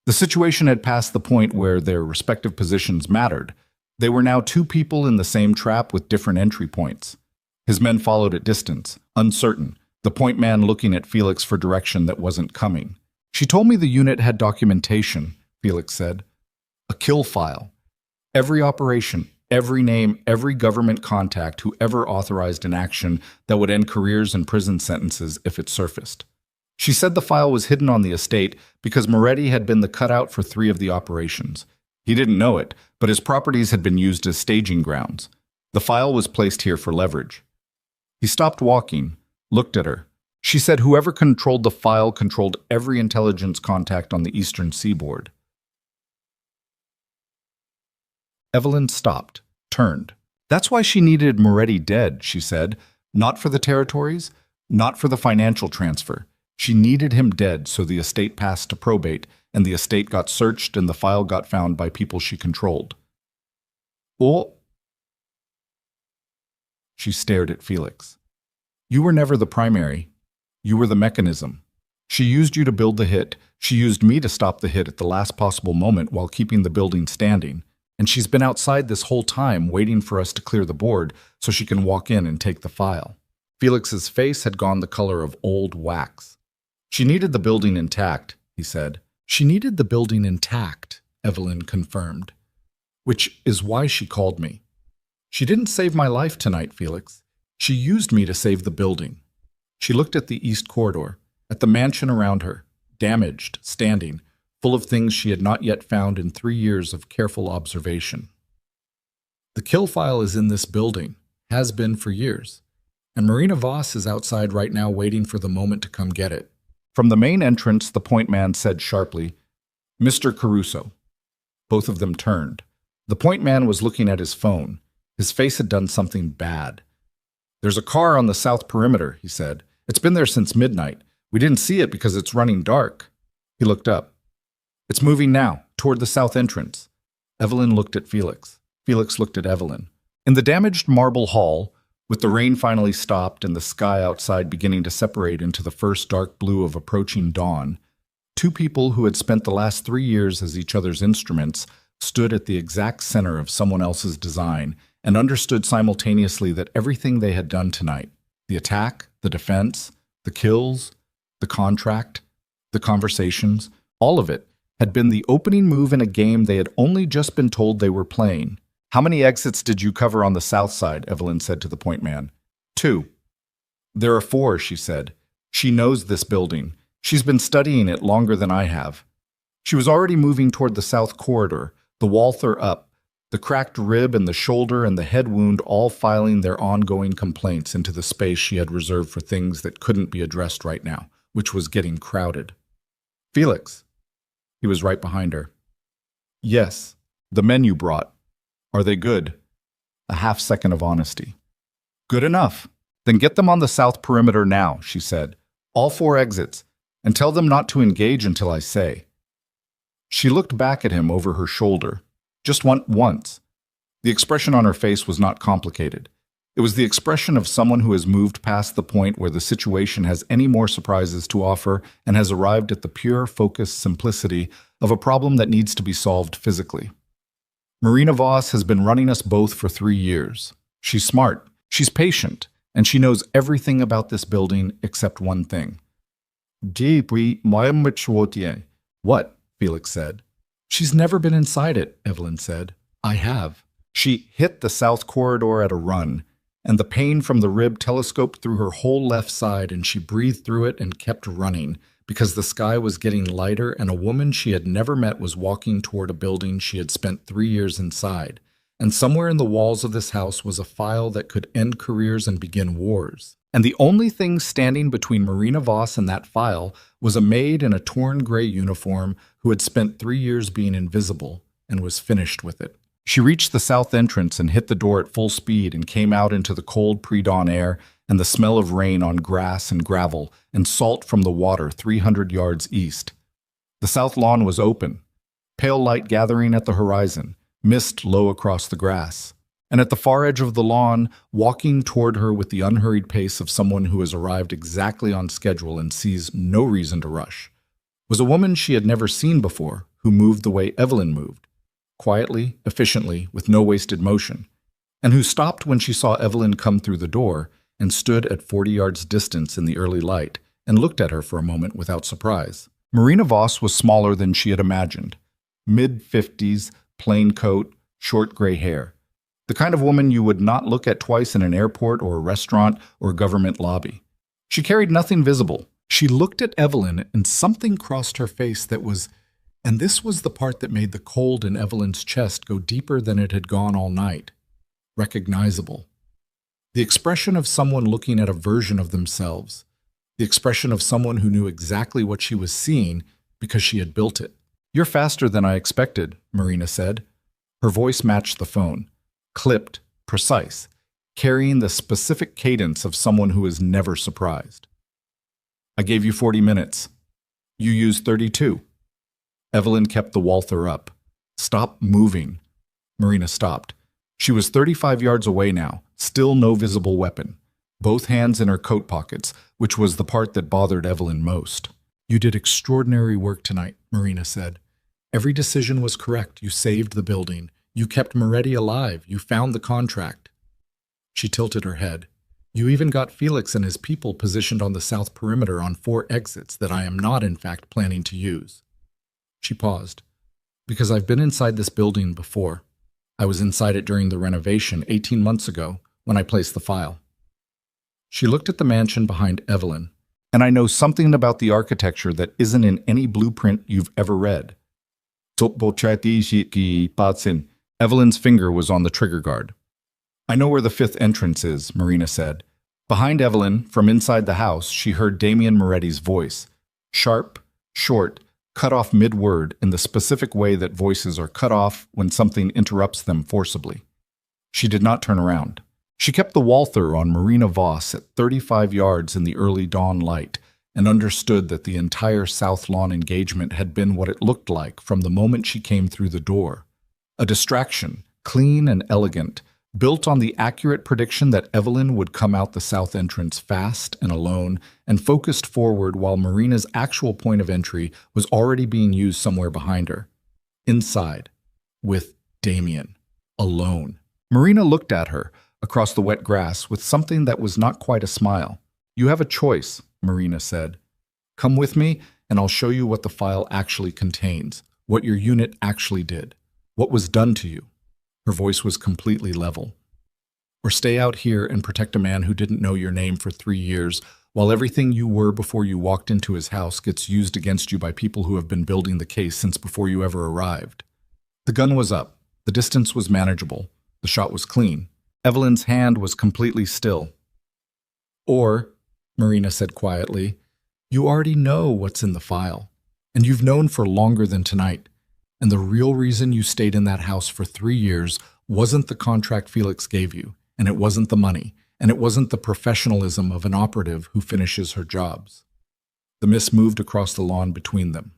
The situation had passed the point where their respective positions mattered. They were now two people in the same trap with different entry points. His men followed at distance, uncertain, the point man looking at Felix for direction that wasn't coming. She told me the unit had documentation, Felix said. A kill file. Every operation, every name, every government contact who ever authorized an action that would end careers and prison sentences if it surfaced. She said the file was hidden on the estate because Moretti had been the cutout for 3 of the operations. He didn't know it, but his properties had been used as staging grounds. The file was placed here for leverage. He stopped walking, looked at her. She said whoever controlled the file controlled every intelligence contact on the eastern seaboard. Evelyn stopped, turned. That's why she needed Moretti dead, she said. Not for the territories, not for the financial transfer. She needed him dead so the estate passed to probate, and the estate got searched and the file got found by people she controlled. Oh. She stared at Felix. You were never the primary. You were the mechanism. She used you to build the hit. She used me to stop the hit at the last possible moment while keeping the building standing. And she's been outside this whole time waiting for us to clear the board so she can walk in and take the file. Felix's face had gone the color of old wax. She needed the building intact, he said. She needed the building intact, Evelyn confirmed. Which is why she called me. She didn't save my life tonight, Felix. She used me to save the building. She looked at the east corridor, at the mansion around her, damaged, standing, full of things she had not yet found in 3 years of careful observation. The kill file is in this building, has been for years, and Marina Voss is outside right now waiting for the moment to come get it. From the main entrance, the point man said sharply, Mr. Caruso. Both of them turned. The point man was looking at his phone. His face had done something bad. There's a car on the south perimeter, he said. It's been there since midnight. We didn't see it because it's running dark. He looked up. It's moving now, toward the south entrance. Evelyn looked at Felix. Felix looked at Evelyn. In the damaged marble hall, with the rain finally stopped and the sky outside beginning to separate into the first dark blue of approaching dawn, 2 people who had spent the last 3 years as each other's instruments stood at the exact center of someone else's design and understood simultaneously that everything they had done tonight, the attack, the defense, the kills, the contract, the conversations, all of it, had been the opening move in a game they had only just been told they were playing. How many exits did you cover on the south side? Evelyn said to the point man. 2. There are 4, she said. She knows this building. She's been studying it longer than I have. She was already moving toward the south corridor, the Walther up, the cracked rib and the shoulder and the head wound all filing their ongoing complaints into the space she had reserved for things that couldn't be addressed right now, which was getting crowded. Felix. He was right behind her. Yes, the men you brought. Are they good? A half-second of honesty. Good enough. Then get them on the south perimeter now, she said. All 4 exits, and tell them not to engage until I say. She looked back at him over her shoulder. Just once. The expression on her face was not complicated. It was the expression of someone who has moved past the point where the situation has any more surprises to offer and has arrived at the pure, focused simplicity of a problem that needs to be solved physically. Marina Voss has been running us both for 3 years. She's smart, she's patient, and she knows everything about this building except one thing. What? Felix said. She's never been inside it, Evelyn said. I have. She hit the south corridor at a run, and the pain from the rib telescoped through her whole left side, and she breathed through it and kept running, because the sky was getting lighter and a woman she had never met was walking toward a building she had spent 3 years inside, and somewhere in the walls of this house was a file that could end careers and begin wars. And the only thing standing between Marina Voss and that file was a maid in a torn gray uniform who had spent 3 years being invisible and was finished with it. She reached the south entrance and hit the door at full speed and came out into the cold pre-dawn air and the smell of rain on grass and gravel and salt from the water 300 yards east. The south lawn was open, pale light gathering at the horizon, mist low across the grass. And at the far edge of the lawn, walking toward her with the unhurried pace of someone who has arrived exactly on schedule and sees no reason to rush, was a woman she had never seen before who moved the way Evelyn moved. quietly, efficiently, with no wasted motion, and who stopped when she saw Evelyn come through the door and stood at 40 yards distance in the early light and looked at her for a moment without surprise. Marina Voss was smaller than she had imagined. Mid-50s, plain coat, short gray hair. The kind of woman you would not look at twice in an airport or a restaurant or government lobby. She carried nothing visible. She looked at Evelyn and something crossed her face that was, and this was the part that made the cold in Evelyn's chest go deeper than it had gone all night. Recognizable. The expression of someone looking at a version of themselves. The expression of someone who knew exactly what she was seeing because she had built it. "You're faster than I expected," Marina said. Her voice matched the phone. Clipped, precise, carrying the specific cadence of someone who is never surprised. "I gave you 40 minutes. You used 32. Evelyn kept the Walther up. "Stop moving." Marina stopped. She was 35 yards away now, still no visible weapon. Both hands in her coat pockets, which was the part that bothered Evelyn most. "You did extraordinary work tonight," Marina said. "Every decision was correct. You saved the building. You kept Moretti alive. You found the contract." She tilted her head. "You even got Felix and his people positioned on the south perimeter on 4 exits that I am not, in fact, planning to use." She paused. "Because I've been inside this building before. I was inside it during the renovation 18 months ago when I placed the file." She looked at the mansion behind Evelyn. "And I know something about the architecture that isn't in any blueprint you've ever read." Evelyn's finger was on the trigger guard. "I know where the 5th entrance is," Marina said. Behind Evelyn, from inside the house, she heard Damien Moretti's voice. Sharp, short, cut off mid-word in the specific way that voices are cut off when something interrupts them forcibly. She did not turn around. She kept the Walther on Marina Voss at 35 yards in the early dawn light and understood that the entire South Lawn engagement had been what it looked like from the moment she came through the door. A distraction, clean and elegant, built on the accurate prediction that Evelyn would come out the south entrance fast and alone and focused forward while Marina's actual point of entry was already being used somewhere behind her. Inside, with Damien, alone. Marina looked at her across the wet grass with something that was not quite a smile. "You have a choice," Marina said. "Come with me and I'll show you what the file actually contains, what your unit actually did, what was done to you." Her voice was completely level. "Or stay out here and protect a man who didn't know your name for 3 years, while everything you were before you walked into his house gets used against you by people who have been building the case since before you ever arrived." The gun was up. The distance was manageable. The shot was clean. Evelyn's hand was completely still. "Or," Marina said quietly, "you already know what's in the file, and you've known for longer than tonight. And the real reason you stayed in that house for 3 years wasn't the contract Felix gave you, and it wasn't the money, and it wasn't the professionalism of an operative who finishes her jobs." The mist moved across the lawn between them.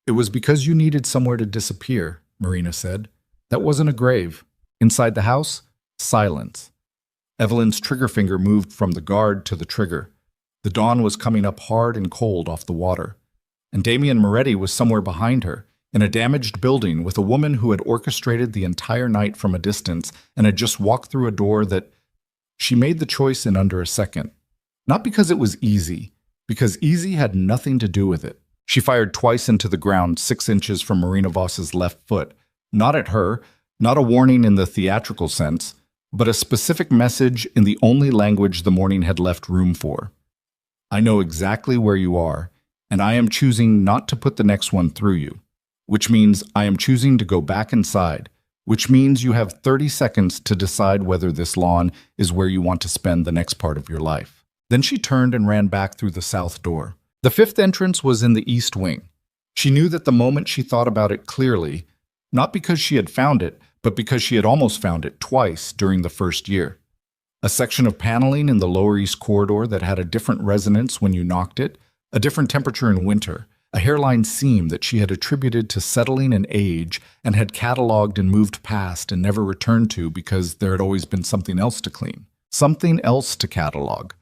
"It was because you needed somewhere to disappear," Marina said. "That wasn't a grave. Inside the house, silence." Evelyn's trigger finger moved from the guard to the trigger. The dawn was coming up hard and cold off the water. And Damien Moretti was somewhere behind her, in a damaged building with a woman who had orchestrated the entire night from a distance and had just walked through a door that... She made the choice in under a second. Not because it was easy, because easy had nothing to do with it. She fired twice into the ground 6 inches from Marina Voss's left foot. Not at her, not a warning in the theatrical sense, but a specific message in the only language the morning had left room for. "I know exactly where you are, and I am choosing not to put the next one through you. Which means I am choosing to go back inside, which means you have 30 seconds to decide whether this lawn is where you want to spend the next part of your life." Then she turned and ran back through the south door. The 5th entrance was in the east wing. She knew that the moment she thought about it clearly, not because she had found it, but because she had almost found it twice during the first year. A section of paneling in the lower east corridor that had a different resonance when you knocked it, a different temperature in winter, a hairline seam that she had attributed to settling and age and had catalogued and moved past and never returned to because there had always been something else to clean, something else to catalog.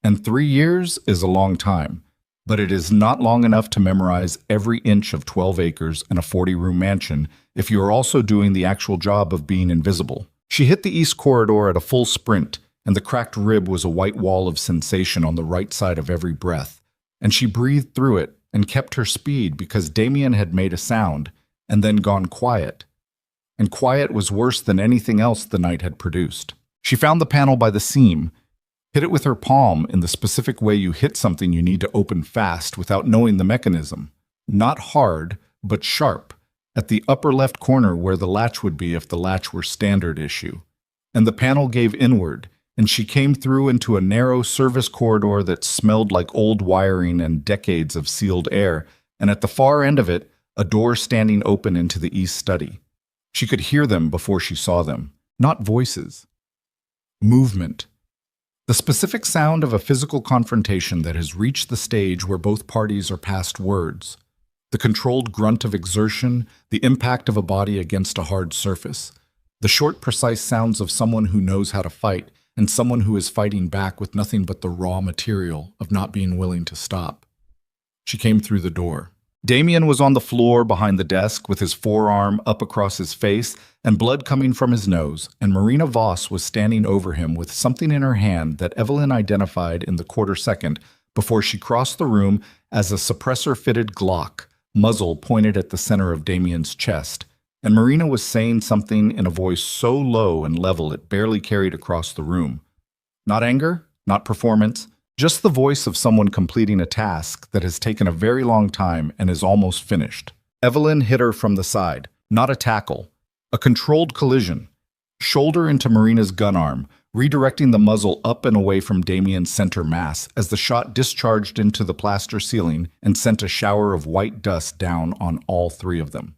And 3 years is a long time. but it is not long enough to memorize every inch of 12 acres and a 40-room mansion if you are also doing the actual job of being invisible. She hit the east corridor at a full sprint, and the cracked rib was a white wall of sensation on the right side of every breath, and she breathed through it and kept her speed because Damien had made a sound and then gone quiet. And quiet was worse than anything else the night had produced. She found the panel by the seam, hit it with her palm in the specific way you hit something you need to open fast without knowing the mechanism. Not hard, but sharp, at the upper left corner where the latch would be if the latch were standard issue. And the panel gave inward, and she came through into a narrow service corridor that smelled like old wiring and decades of sealed air, and at the far end of it, a door standing open into the east study. She could hear them before she saw them, not voices. Movement. The specific sound of a physical confrontation that has reached the stage where both parties are past words. The controlled grunt of exertion, the impact of a body against a hard surface. The short, precise sounds of someone who knows how to fight and someone who is fighting back with nothing but the raw material of not being willing to stop. She came through the door. Damien was on the floor behind the desk with his forearm up across his face and blood coming from his nose, and Marina Voss was standing over him with something in her hand that Evelyn identified in the quarter second before she crossed the room as a suppressor-fitted Glock, muzzle pointed at the center of Damien's chest, and Marina was saying something in a voice so low and level it barely carried across the room. Not anger, not performance, just the voice of someone completing a task that has taken a very long time and is almost finished. Evelyn hit her from the side, not a tackle, a controlled collision. Shoulder into Marina's gun arm, redirecting the muzzle up and away from Damien's center mass as the shot discharged into the plaster ceiling and sent a shower of white dust down on all three of them.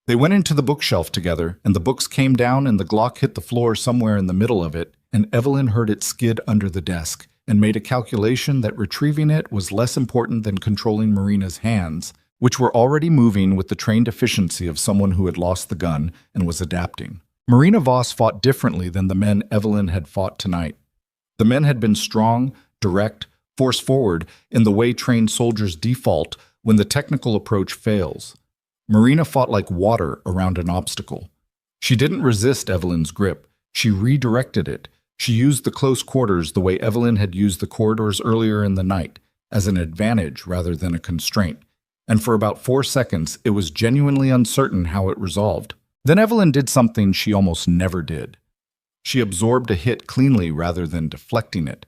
They went into the bookshelf together, and the books came down and the Glock hit the floor somewhere in the middle of it, and Evelyn heard it skid under the desk and made a calculation that retrieving it was less important than controlling Marina's hands, which were already moving with the trained efficiency of someone who had lost the gun and was adapting. Marina Voss fought differently than the men Evelyn had fought tonight. The men had been strong, direct, force-forward in the way trained soldiers default when the technical approach fails. Marina fought like water around an obstacle. She didn't resist Evelyn's grip. She redirected it. She used the close quarters the way Evelyn had used the corridors earlier in the night, as an advantage rather than a constraint. And for about 4 seconds, it was genuinely uncertain how it resolved. Then Evelyn did something she almost never did. She absorbed a hit cleanly rather than deflecting it.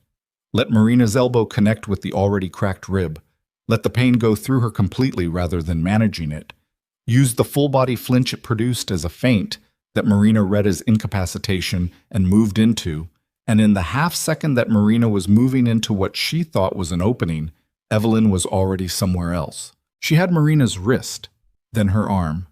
Let Marina's elbow connect with the already cracked rib. Let the pain go through her completely rather than managing it. Used the full-body flinch it produced as a feint that Marina read as incapacitation and moved into, and in the half-second that Marina was moving into what she thought was an opening, Evelyn was already somewhere else. She had Marina's wrist, then her arm.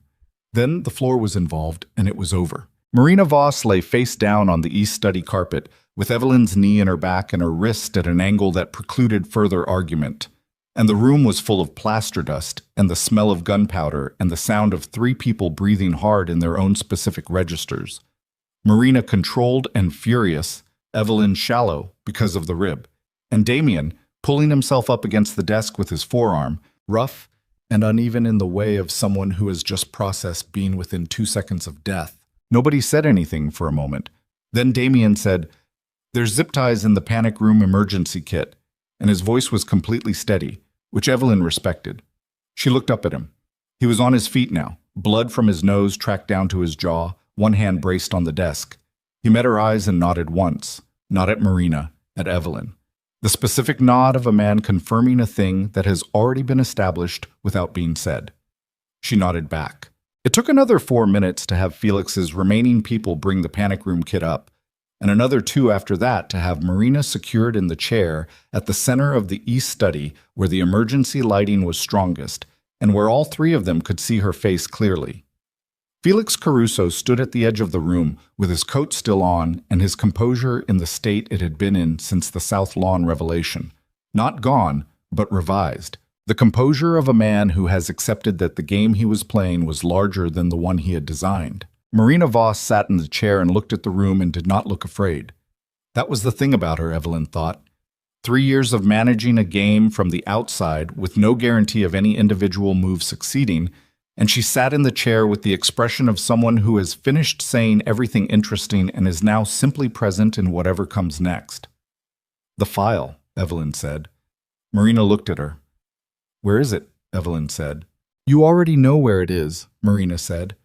Then the floor was involved, and it was over. Marina Voss lay face down on the east study carpet, with Evelyn's knee in her back and her wrist at an angle that precluded further argument. And the room was full of plaster dust, and the smell of gunpowder, and the sound of 3 people breathing hard in their own specific registers. Marina controlled and furious, Evelyn shallow because of the rib, and Damien pulling himself up against the desk with his forearm, rough and uneven in the way of someone who has just processed being within 2 seconds of death. Nobody said anything for a moment. Then Damien said, "There's zip ties in the panic room emergency kit," and his voice was completely steady, which Evelyn respected. She looked up at him. He was on his feet now, blood from his nose tracked down to his jaw, one hand braced on the desk. He met her eyes and nodded once, not at Marina, at Evelyn. The specific nod of a man confirming a thing that has already been established without being said. She nodded back. It took another 4 minutes to have Felix's remaining people bring the panic room kit up, and another 2 after that to have Marina secured in the chair at the center of the east study where the emergency lighting was strongest, and where all 3 of them could see her face clearly. Felix Caruso stood at the edge of the room with his coat still on and his composure in the state it had been in since the South Lawn revelation. Not gone, but revised. The composure of a man who has accepted that the game he was playing was larger than the one he had designed. Marina Voss sat in the chair and looked at the room and did not look afraid. That was the thing about her, Evelyn thought. 3 years of managing a game from the outside with no guarantee of any individual move succeeding, and she sat in the chair with the expression of someone who has finished saying everything interesting and is now simply present in whatever comes next. "The file," Evelyn said. Marina looked at her. "Where is it?" Evelyn said. "You already know where it is," Marina said.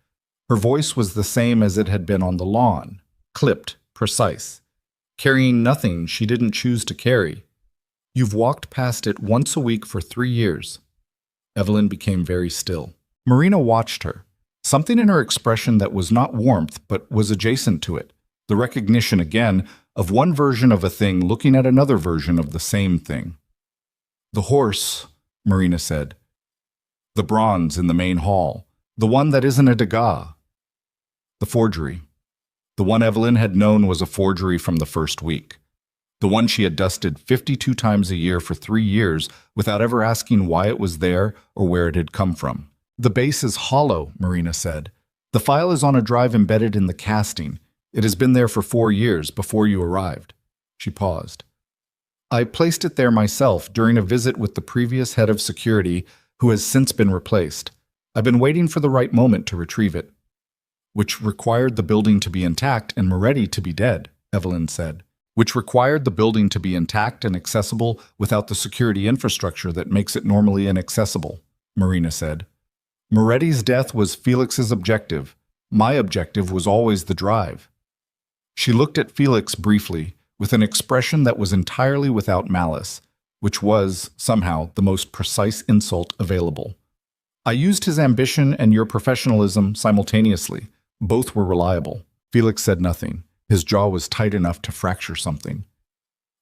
Her voice was the same as it had been on the lawn, clipped, precise, carrying nothing she didn't choose to carry. "You've walked past it once a week for 3 years." Evelyn became very still. Marina watched her. Something in her expression that was not warmth but was adjacent to it. The recognition, again, of one version of a thing looking at another version of the same thing. "The horse," Marina said. "The bronze in the main hall. The one that isn't a Degas." The forgery. The one Evelyn had known was a forgery from the first week. The one she had dusted 52 times a year for 3 years without ever asking why it was there or where it had come from. "The base is hollow," Marina said. "The file is on a drive embedded in the casting. It has been there for 4 years before you arrived." She paused. "I placed it there myself during a visit with the previous head of security, who has since been replaced. I've been waiting for the right moment to retrieve it." "Which required the building to be intact and Moretti to be dead," Evelyn said. "Which required the building to be intact and accessible without the security infrastructure that makes it normally inaccessible," Marina said. "Moretti's death was Felix's objective. My objective was always the drive." She looked at Felix briefly, with an expression that was entirely without malice, which was, somehow, the most precise insult available. "I used his ambition and your professionalism simultaneously. Both were reliable." Felix said nothing. His jaw was tight enough to fracture something.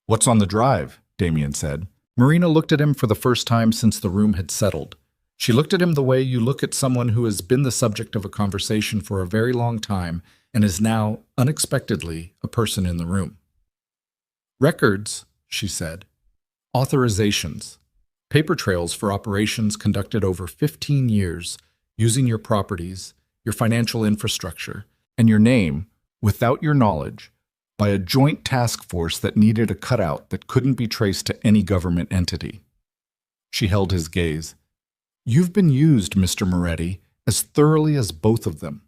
"What's on the drive?" Damien said. Marina looked at him for the first time since the room had settled. She looked at him the way you look at someone who has been the subject of a conversation for a very long time and is now, unexpectedly, a person in the room. "Records," she said. "Authorizations. Paper trails for operations conducted over 15 years, using your properties, your financial infrastructure, and your name, without your knowledge, by a joint task force that needed a cutout that couldn't be traced to any government entity." She held his gaze. "You've been used, Mr. Moretti, as thoroughly as both of them."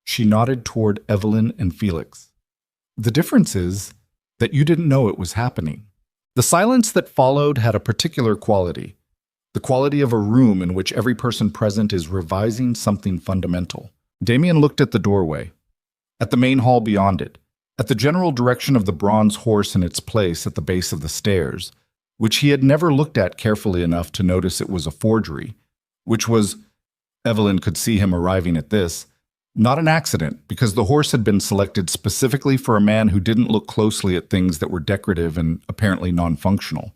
She nodded toward Evelyn and Felix. "The difference is that you didn't know it was happening." The silence that followed had a particular quality, the quality of a room in which every person present is revising something fundamental. Damien looked at the doorway, at the main hall beyond it, at the general direction of the bronze horse in its place at the base of the stairs, which he had never looked at carefully enough to notice it was a forgery, which was, Evelyn could see him arriving at this, not an accident, because the horse had been selected specifically for a man who didn't look closely at things that were decorative and apparently non-functional.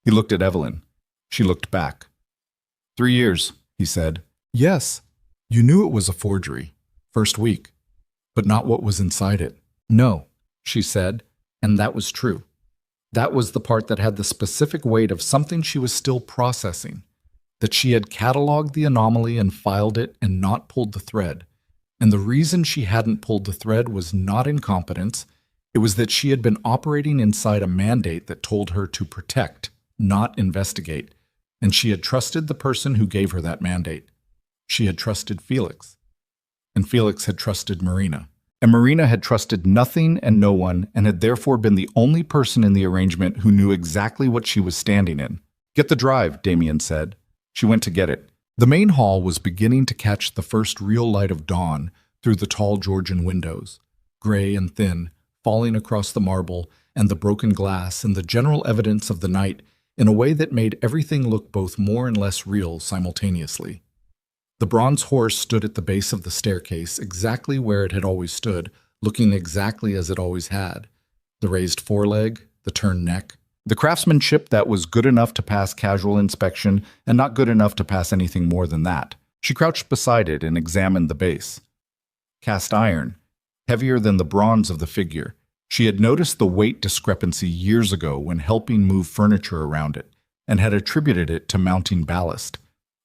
He looked at Evelyn. She looked back. 3 years, he said. "Yes, you knew it was a forgery. First week. But not what was inside it." "No," she said, and that was true. That was the part that had the specific weight of something she was still processing, that she had cataloged the anomaly and filed it and not pulled the thread. And the reason she hadn't pulled the thread was not incompetence, it was that she had been operating inside a mandate that told her to protect, not investigate, and she had trusted the person who gave her that mandate. She had trusted Felix, and Felix had trusted Marina. And Marina had trusted nothing and no one, and had therefore been the only person in the arrangement who knew exactly what she was standing in. "Get the drive," Damien said. She went to get it. The main hall was beginning to catch the first real light of dawn through the tall Georgian windows, gray and thin, falling across the marble and the broken glass and the general evidence of the night in a way that made everything look both more and less real simultaneously. The bronze horse stood at the base of the staircase exactly where it had always stood, looking exactly as it always had. The raised foreleg, the turned neck, the craftsmanship that was good enough to pass casual inspection and not good enough to pass anything more than that. She crouched beside it and examined the base. Cast iron, heavier than the bronze of the figure. She had noticed the weight discrepancy years ago when helping move furniture around it, and had attributed it to mounting ballast.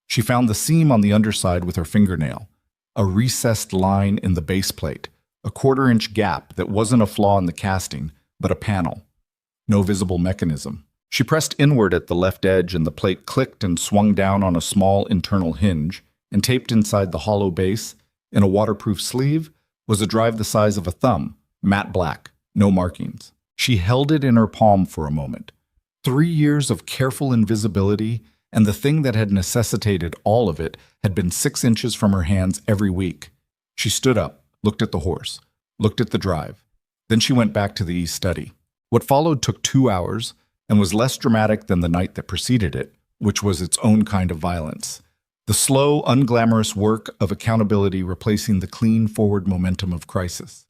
She found the seam on the underside with her fingernail, a recessed line in the base plate, a quarter-inch gap that wasn't a flaw in the casting, but a panel. No visible mechanism. She pressed inward at the left edge, and the plate clicked and swung down on a small internal hinge, and taped inside the hollow base, in a waterproof sleeve, was a drive the size of a thumb, matte black, no markings. She held it in her palm for a moment. 3 years of careful invisibility, and the thing that had necessitated all of it had been 6 inches from her hands every week. She stood up, looked at the horse, looked at the drive. Then she went back to the East study. What followed took 2 hours and was less dramatic than the night that preceded it, which was its own kind of violence. The slow, unglamorous work of accountability replacing the clean, forward momentum of crisis.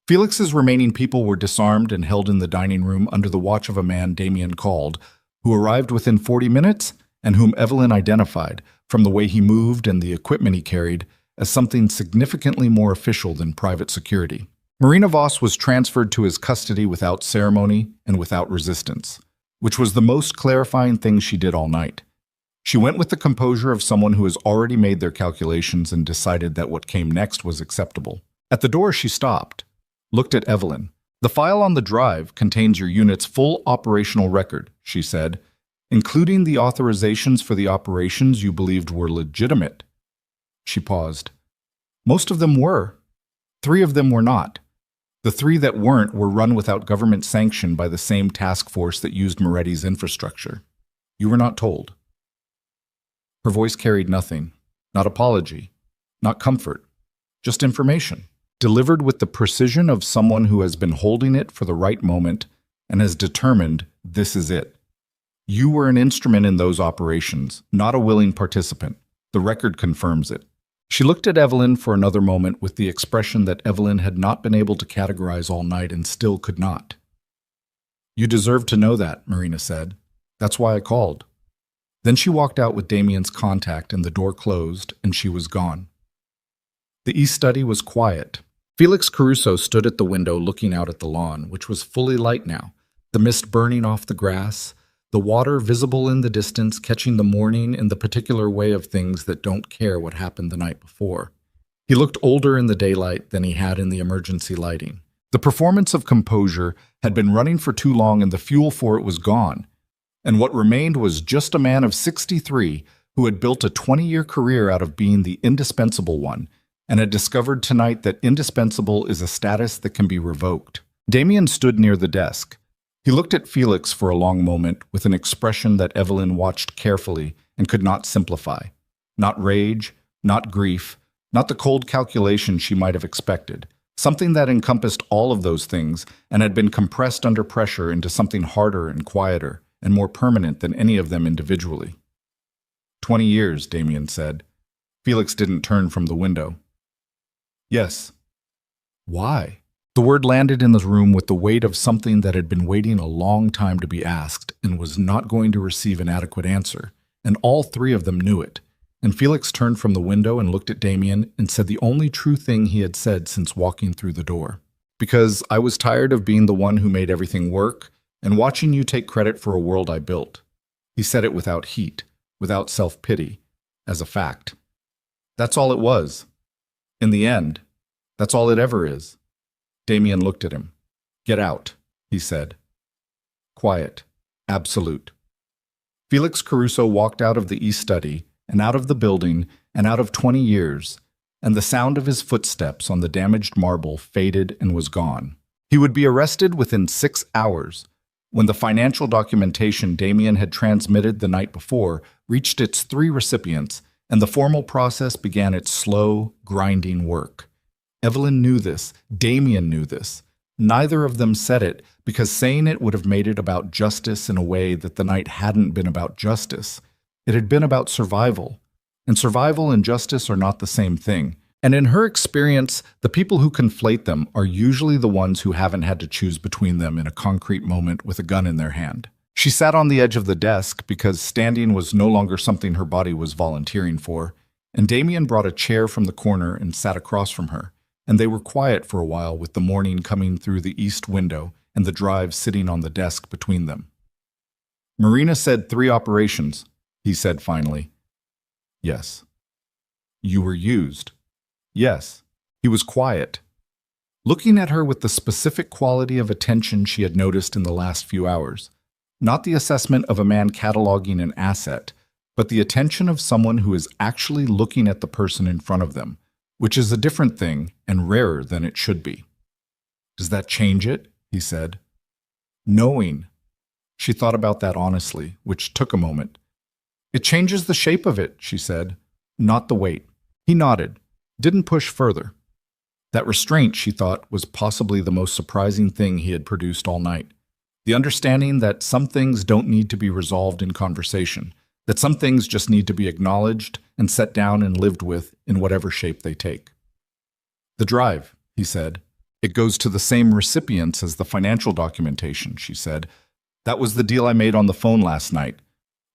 Felix's remaining people were disarmed and held in the dining room under the watch of a man Damien called, who arrived within 40 minutes and whom Evelyn identified, from the way he moved and the equipment he carried, as something significantly more official than private security. Marina Voss was transferred to his custody without ceremony and without resistance, which was the most clarifying thing she did all night. She went with the composure of someone who has already made their calculations and decided that what came next was acceptable. At the door, she stopped, looked at Evelyn. "The file on the drive contains your unit's full operational record," she said, "including the authorizations for the operations you believed were legitimate." She paused. "Most of them were. 3 of them were not. The 3 that weren't were run without government sanction by the same task force that used Moretti's infrastructure. You were not told." Her voice carried nothing, not apology, not comfort, just information, delivered with the precision of someone who has been holding it for the right moment and has determined this is it. You were an instrument in those operations, not a willing participant. The record confirms it. She looked at Evelyn for another moment with the expression that Evelyn had not been able to categorize all night and still could not. "You deserve to know that," Marina said. "That's why I called." Then she walked out with Damien's contact and the door closed, and she was gone. The East study was quiet. Felix Caruso stood at the window looking out at the lawn, which was fully light now, the mist burning off the grass, the water visible in the distance catching the morning in the particular way of things that don't care what happened the night before. He looked older in the daylight than he had in the emergency lighting. The performance of composure had been running for too long and the fuel for it was gone. And what remained was just a man of 63 who had built a 20-year career out of being the indispensable one, and had discovered tonight that indispensable is a status that can be revoked. Damien stood near the desk. He looked at Felix for a long moment with an expression that Evelyn watched carefully and could not simplify. Not rage, not grief, not the cold calculation she might have expected. Something that encompassed all of those things and had been compressed under pressure into something harder and quieter and more permanent than any of them individually. 20 years, Damien said. Felix didn't turn from the window. Yes. Why? The word landed in the room with the weight of something that had been waiting a long time to be asked and was not going to receive an adequate answer, and all 3 of them knew it. And Felix turned from the window and looked at Damien and said the only true thing he had said since walking through the door. "Because I was tired of being the one who made everything work and watching you take credit for a world I built." He said it without heat, without self-pity, as a fact. That's all it was. In the end, that's all it ever is. Damien looked at him. "Get out," he said. Quiet. Absolute. Felix Caruso walked out of the East study and out of the building and out of 20 years, and the sound of his footsteps on the damaged marble faded and was gone. He would be arrested within 6 hours. When the financial documentation Damien had transmitted the night before reached its 3 recipients, and the formal process began its slow, grinding work. Evelyn knew this. Damien knew this. Neither of them said it because saying it would have made it about justice in a way that the night hadn't been about justice. It had been about survival. And survival and justice are not the same thing. And in her experience, the people who conflate them are usually the ones who haven't had to choose between them in a concrete moment with a gun in their hand. She sat on the edge of the desk because standing was no longer something her body was volunteering for, and Damien brought a chair from the corner and sat across from her, and they were quiet for a while with the morning coming through the east window and the drive sitting on the desk between them. "Marina said 3 operations," he said finally. "Yes." "You were used." "Yes." He was quiet, looking at her with the specific quality of attention she had noticed in the last few hours. Not the assessment of a man cataloging an asset, but the attention of someone who is actually looking at the person in front of them, which is a different thing and rarer than it should be. Does that change it? He said. Knowing. She thought about that honestly, which took a moment. It changes the shape of it, she said, not the weight. He nodded, didn't push further. That restraint, she thought, was possibly the most surprising thing he had produced all night. The understanding that some things don't need to be resolved in conversation, that some things just need to be acknowledged and set down and lived with in whatever shape they take. The drive, he said. It goes to the same recipients as the financial documentation, she said. That was the deal I made on the phone last night.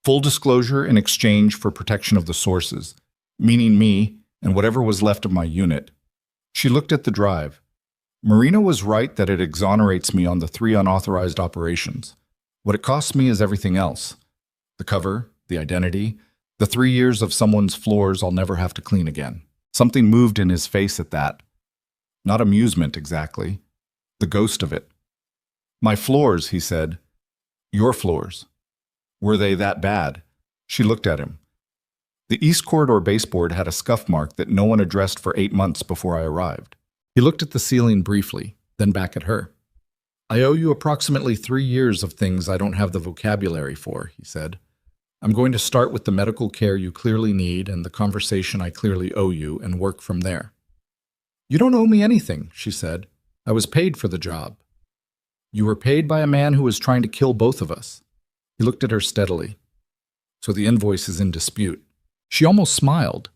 Full disclosure in exchange for protection of the sources, meaning me and whatever was left of my unit. She looked at the drive. Marina was right that it exonerates me on the 3 unauthorized operations. What it costs me is everything else. The cover, the identity, the 3 years of someone's floors I'll never have to clean again. Something moved in his face at that. Not amusement, exactly. The ghost of it. My floors, he said. Your floors. Were they that bad? She looked at him. The East Corridor baseboard had a scuff mark that no one addressed for 8 months before I arrived. He looked at the ceiling briefly, then back at her. I owe you approximately 3 years of things I don't have the vocabulary for, he said. I'm going to start with the medical care you clearly need and the conversation I clearly owe you and work from there. You don't owe me anything, she said. I was paid for the job. You were paid by a man who was trying to kill both of us. He looked at her steadily. So the invoice is in dispute. She almost smiled.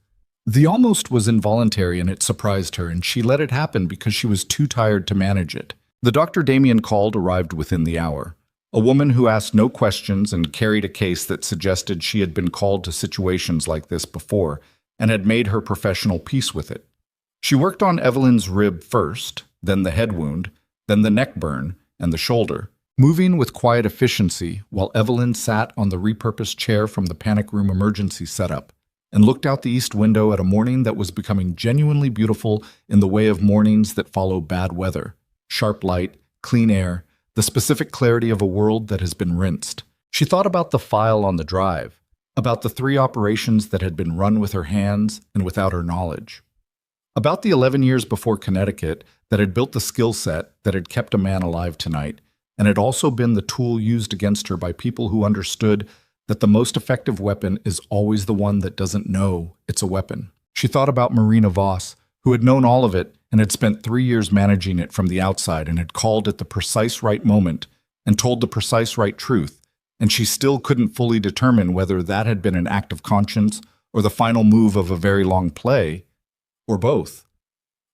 The almost was involuntary and it surprised her, and she let it happen because she was too tired to manage it. The doctor Damien called arrived within the hour. A woman who asked no questions and carried a case that suggested she had been called to situations like this before and had made her professional peace with it. She worked on Evelyn's rib first, then the head wound, then the neck burn, and the shoulder, moving with quiet efficiency while Evelyn sat on the repurposed chair from the panic room emergency setup and looked out the east window at a morning that was becoming genuinely beautiful in the way of mornings that follow bad weather, sharp light, clean air, the specific clarity of a world that has been rinsed. She thought about the file on the drive, about the 3 operations that had been run with her hands and without her knowledge, about the 11 years before Connecticut that had built the skill set that had kept a man alive tonight, and had also been the tool used against her by people who understood that the most effective weapon is always the one that doesn't know it's a weapon. She thought about Marina Voss, who had known all of it and had spent 3 years managing it from the outside and had called at the precise right moment and told the precise right truth, and she still couldn't fully determine whether that had been an act of conscience or the final move of a very long play, or both.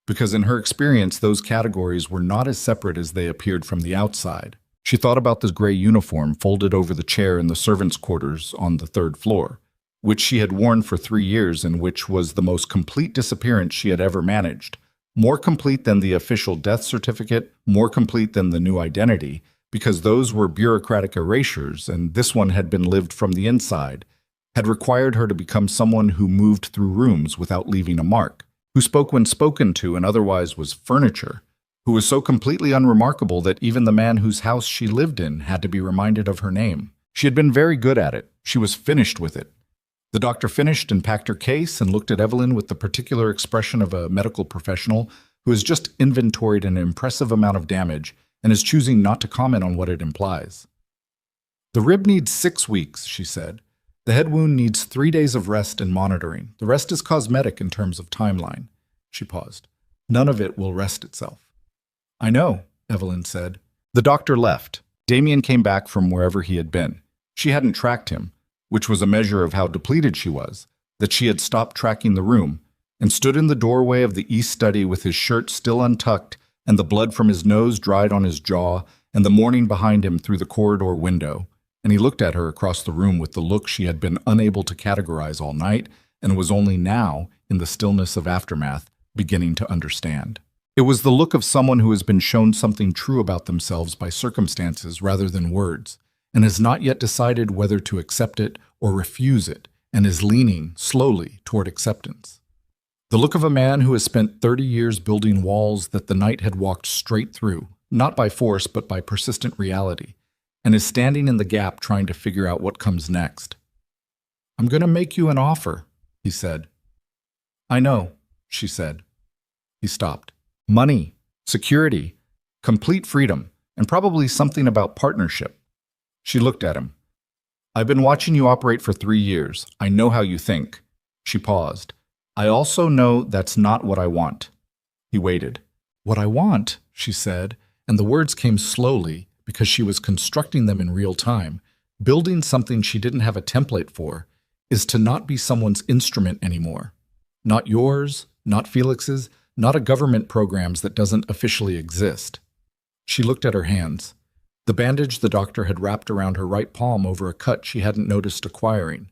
Because in her experience, those categories were not as separate as they appeared from the outside. She thought about the gray uniform folded over the chair in the servants' quarters on the 3rd floor, which she had worn for 3 years and which was the most complete disappearance she had ever managed. More complete than the official death certificate, more complete than the new identity, because those were bureaucratic erasures and this one had been lived from the inside, had required her to become someone who moved through rooms without leaving a mark, who spoke when spoken to and otherwise was furniture, who was so completely unremarkable that even the man whose house she lived in had to be reminded of her name. She had been very good at it. She was finished with it. The doctor finished and packed her case and looked at Evelyn with the particular expression of a medical professional who has just inventoried an impressive amount of damage and is choosing not to comment on what it implies. The rib needs 6 weeks, she said. The head wound needs 3 days of rest and monitoring. The rest is cosmetic in terms of timeline. She paused. None of it will rest itself. I know, Evelyn said. The doctor left. Damien came back from wherever he had been. She hadn't tracked him, which was a measure of how depleted she was, that she had stopped tracking the room, and stood in the doorway of the east study with his shirt still untucked and the blood from his nose dried on his jaw and the morning behind him through the corridor window. And he looked at her across the room with the look she had been unable to categorize all night and was only now, in the stillness of aftermath, beginning to understand. It was the look of someone who has been shown something true about themselves by circumstances rather than words, and has not yet decided whether to accept it or refuse it, and is leaning, slowly, toward acceptance. The look of a man who has spent 30 years building walls that the night had walked straight through, not by force but by persistent reality, and is standing in the gap trying to figure out what comes next. "I'm going to make you an offer," he said. "I know," she said. He stopped. "Money, security, complete freedom, and probably something about partnership." She looked at him. "I've been watching you operate for 3 years. I know how you think." She paused. "I also know that's not what I want." He waited. "What I want," she said, and the words came slowly because she was constructing them in real time, building something she didn't have a template for, is to not be someone's instrument anymore. Not yours, not Felix's, not a government program's that doesn't officially exist. She looked at her hands. The bandage the doctor had wrapped around her right palm over a cut she hadn't noticed acquiring.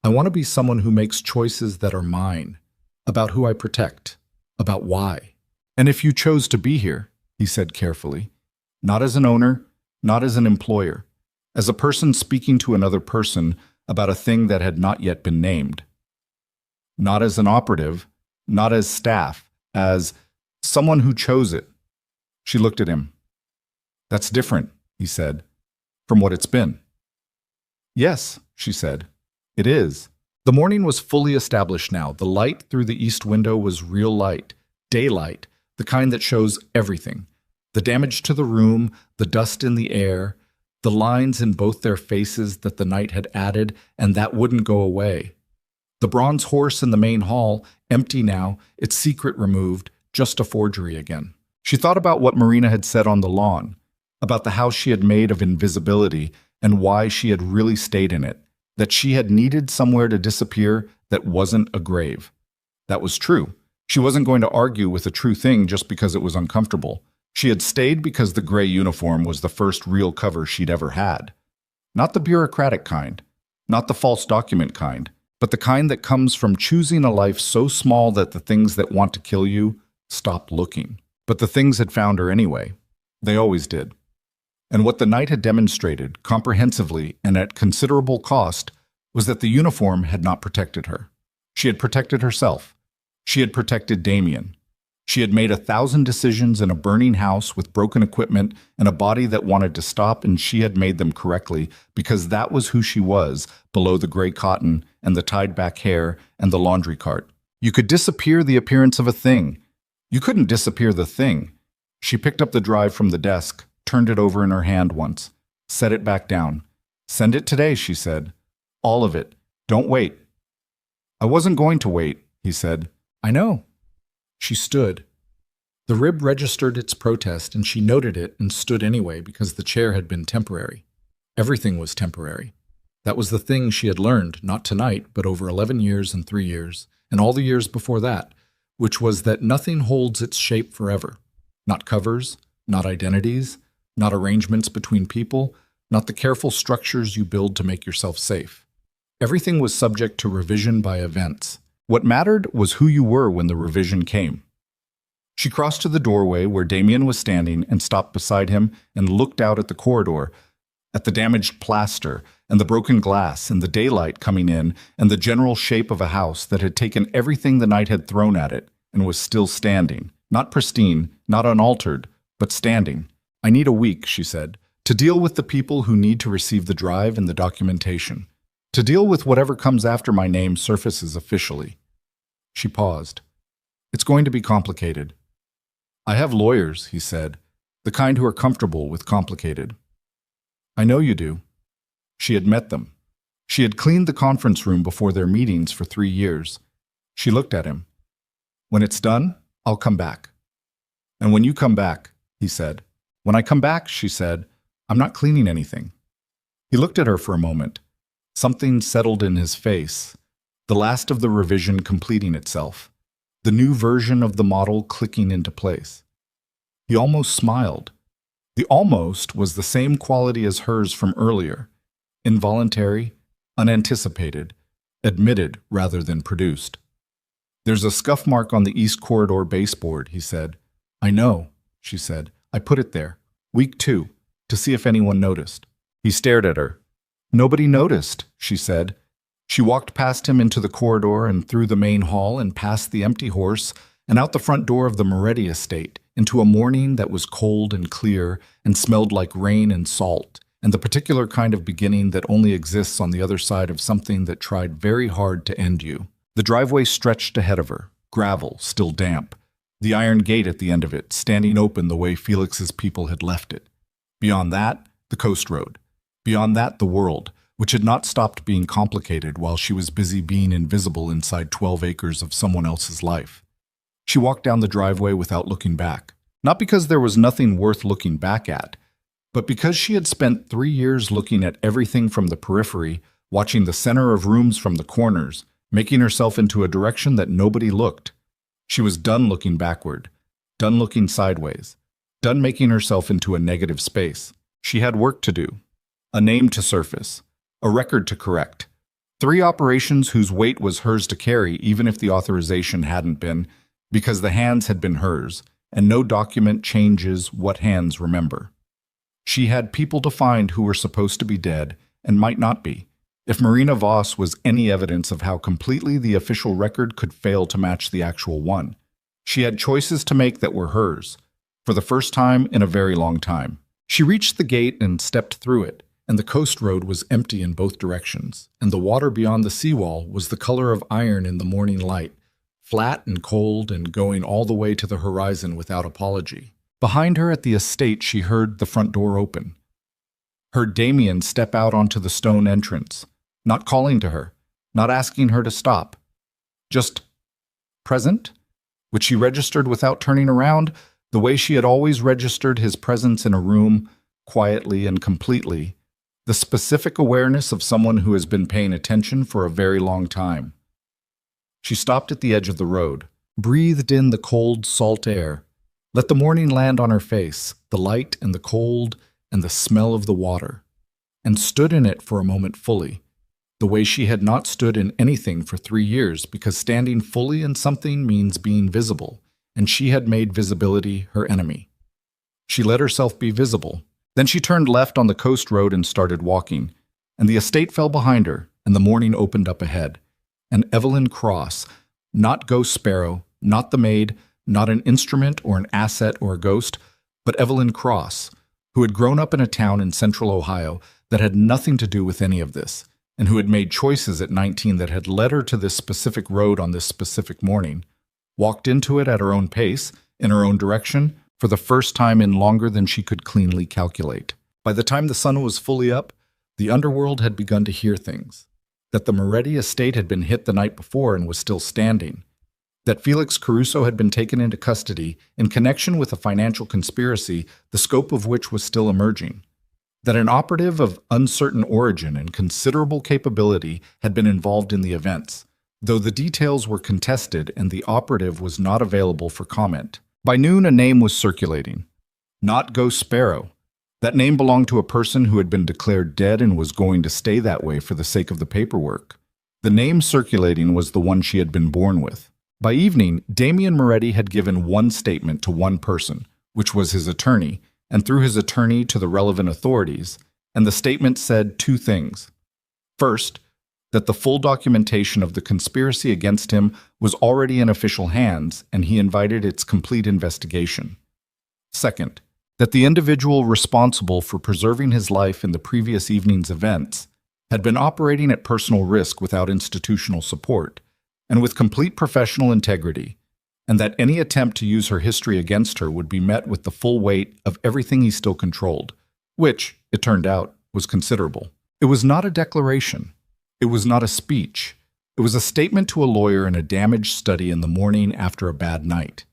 "I want to be someone who makes choices that are mine, about who I protect, about why. And if you chose to be here," he said carefully, "not as an owner, not as an employer, as a person speaking to another person about a thing that had not yet been named. Not as an operative, not as staff, as someone who chose it." She looked at him. "That's different," he said, "from what it's been." "Yes," she said, "it is." The morning was fully established now. The light through the east window was real light, daylight, the kind that shows everything. The damage to the room, the dust in the air, the lines in both their faces that the night had added and that wouldn't go away. The bronze horse in the main hall, empty now, its secret removed, just a forgery again. She thought about what Marina had said on the lawn, about the house she had made of invisibility and why she had really stayed in it, that she had needed somewhere to disappear that wasn't a grave. That was true. She wasn't going to argue with a true thing just because it was uncomfortable. She had stayed because the gray uniform was the first real cover she'd ever had. Not the bureaucratic kind, not the false document kind, but the kind that comes from choosing a life so small that the things that want to kill you stop looking. But the things had found her anyway. They always did. And what the night had demonstrated, comprehensively and at considerable cost, was that the uniform had not protected her. She had protected herself. She had protected Damien. She had made 1,000 decisions in a burning house with broken equipment and a body that wanted to stop, and she had made them correctly because that was who she was below the gray cotton and the tied-back hair and the laundry cart. You could disappear the appearance of a thing. You couldn't disappear the thing. She picked up the drive from the desk, turned it over in her hand once, set it back down. "Send it today," she said. "All of it. Don't wait." "I wasn't going to wait," he said. "I know." She stood. The rib registered its protest, and she noted it and stood anyway because the chair had been temporary. Everything was temporary. That was the thing she had learned, not tonight, but over 11 years and 3 years, and all the years before that, which was that nothing holds its shape forever. Not covers, not identities, not arrangements between people, not the careful structures you build to make yourself safe. Everything was subject to revision by events. What mattered was who you were when the revision came. She crossed to the doorway where Damien was standing and stopped beside him and looked out at the corridor, at the damaged plaster and the broken glass and the daylight coming in and the general shape of a house that had taken everything the night had thrown at it and was still standing, not pristine, not unaltered, but standing. "I need a week," she said, "to deal with the people who need to receive the drive and the documentation. To deal with whatever comes after my name surfaces officially." She paused. "It's going to be complicated." "I have lawyers," he said, "the kind who are comfortable with complicated." "I know you do." She had met them. She had cleaned the conference room before their meetings for 3 years. She looked at him. "When it's done, I'll come back." "And when you come back," he said. "When I come back," she said, "I'm not cleaning anything." He looked at her for a moment. Something settled in his face, the last of the revision completing itself, the new version of the model clicking into place. He almost smiled. The almost was the same quality as hers from earlier, involuntary, unanticipated, admitted rather than produced. "There's a scuff mark on the East Corridor baseboard," he said. "I know," she said. "I put it there. Week 2, to see if anyone noticed." He stared at her. "Nobody noticed," she said. She walked past him into the corridor and through the main hall and past the empty horse and out the front door of the Moretti estate into a morning that was cold and clear and smelled like rain and salt and the particular kind of beginning that only exists on the other side of something that tried very hard to end you. The driveway stretched ahead of her, gravel, still damp, the iron gate at the end of it, standing open the way Felix's people had left it. Beyond that, the coast road. Beyond that, the world, which had not stopped being complicated while she was busy being invisible inside 12 acres of someone else's life. She walked down the driveway without looking back, not because there was nothing worth looking back at, but because she had spent 3 years looking at everything from the periphery, watching the center of rooms from the corners, making herself into a direction that nobody looked. She was done looking backward, done looking sideways, done making herself into a negative space. She had work to do, a name to surface, a record to correct, 3 operations whose weight was hers to carry even if the authorization hadn't been, because the hands had been hers, and no document changes what hands remember. She had people to find who were supposed to be dead and might not be, if Marina Voss was any evidence of how completely the official record could fail to match the actual one. She had choices to make that were hers, for the first time in a very long time. She reached the gate and stepped through it, and the coast road was empty in both directions, and the water beyond the seawall was the color of iron in the morning light, flat and cold and going all the way to the horizon without apology. Behind her at the estate she heard the front door open, heard Damien step out onto the stone entrance, not calling to her, not asking her to stop, just present, which she registered without turning around, the way she had always registered his presence in a room, quietly and completely, the specific awareness of someone who has been paying attention for a very long time. She stopped at the edge of the road, breathed in the cold, salt air, let the morning land on her face, the light and the cold and the smell of the water, and stood in it for a moment fully, the way she had not stood in anything for 3 years, because standing fully in something means being visible, and she had made visibility her enemy. She let herself be visible. Then she turned left on the coast road and started walking, and the estate fell behind her, and the morning opened up ahead. And Evelyn Cross, not Ghost Sparrow, not the Maid, not an instrument or an asset or a ghost, but Evelyn Cross, who had grown up in a town in central Ohio that had nothing to do with any of this, and who had made choices at 19 that had led her to this specific road on this specific morning, walked into it at her own pace, in her own direction, for the first time in longer than she could cleanly calculate. By the time the sun was fully up, the underworld had begun to hear things. That the Moretti estate had been hit the night before and was still standing. That Felix Caruso had been taken into custody in connection with a financial conspiracy, the scope of which was still emerging. That an operative of uncertain origin and considerable capability had been involved in the events, though the details were contested and the operative was not available for comment. By noon, a name was circulating. Not Ghost Sparrow. That name belonged to a person who had been declared dead and was going to stay that way for the sake of the paperwork. The name circulating was the one she had been born with. By evening, Damien Moretti had given one statement to one person, which was his attorney, and through his attorney to the relevant authorities, and the statement said 2 things. First, that the full documentation of the conspiracy against him was already in official hands, and he invited its complete investigation. Second, that the individual responsible for preserving his life in the previous evening's events had been operating at personal risk without institutional support, and with complete professional integrity, and that any attempt to use her history against her would be met with the full weight of everything he still controlled, which, it turned out, was considerable. It was not a declaration. It was not a speech. It was a statement to a lawyer in a damaged study in the morning after a bad night.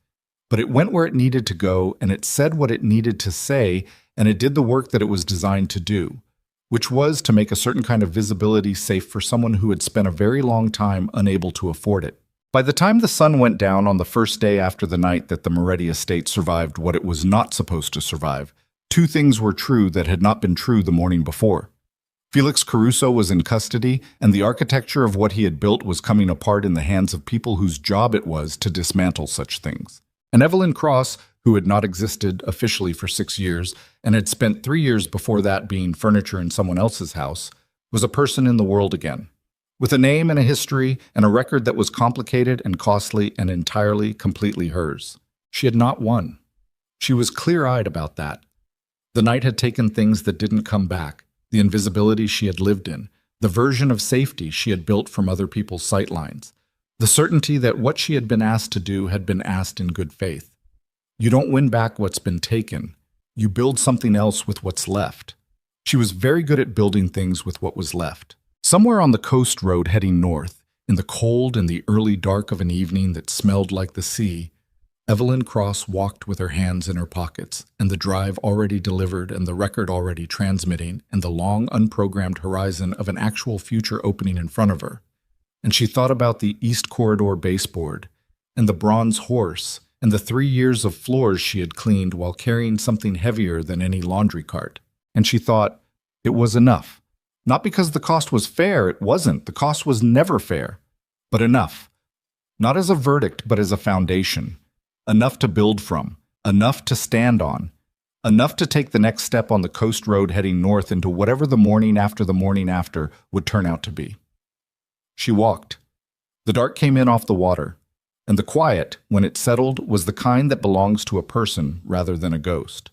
But it went where it needed to go, and it said what it needed to say, and it did the work that it was designed to do, which was to make a certain kind of visibility safe for someone who had spent a very long time unable to afford it. By the time the sun went down on the first day after the night that the Moretti estate survived what it was not supposed to survive, 2 things were true that had not been true the morning before. Felix Caruso was in custody, and the architecture of what he had built was coming apart in the hands of people whose job it was to dismantle such things. And Evelyn Cross, who had not existed officially for 6 years and had spent 3 years before that being furniture in someone else's house, was a person in the world again, with a name and a history and a record that was complicated and costly and entirely, completely hers. She had not won. She was clear-eyed about that. The night had taken things that didn't come back, the invisibility she had lived in, the version of safety she had built from other people's sightlines, the certainty that what she had been asked to do had been asked in good faith. You don't win back what's been taken. You build something else with what's left. She was very good at building things with what was left. Somewhere on the coast road heading north, in the cold and the early dark of an evening that smelled like the sea, Evelyn Cross walked with her hands in her pockets, and the drive already delivered and the record already transmitting, and the long, unprogrammed horizon of an actual future opening in front of her. And she thought about the East Corridor baseboard, and the bronze horse, and the 3 years of floors she had cleaned while carrying something heavier than any laundry cart. And she thought, it was enough. Not because the cost was fair, it wasn't. The cost was never fair. But enough. Not as a verdict, but as a foundation. Enough to build from, enough to stand on, enough to take the next step on the coast road heading north into whatever the morning after would turn out to be. She walked. The dark came in off the water, and the quiet, when it settled, was the kind that belongs to a person rather than a ghost.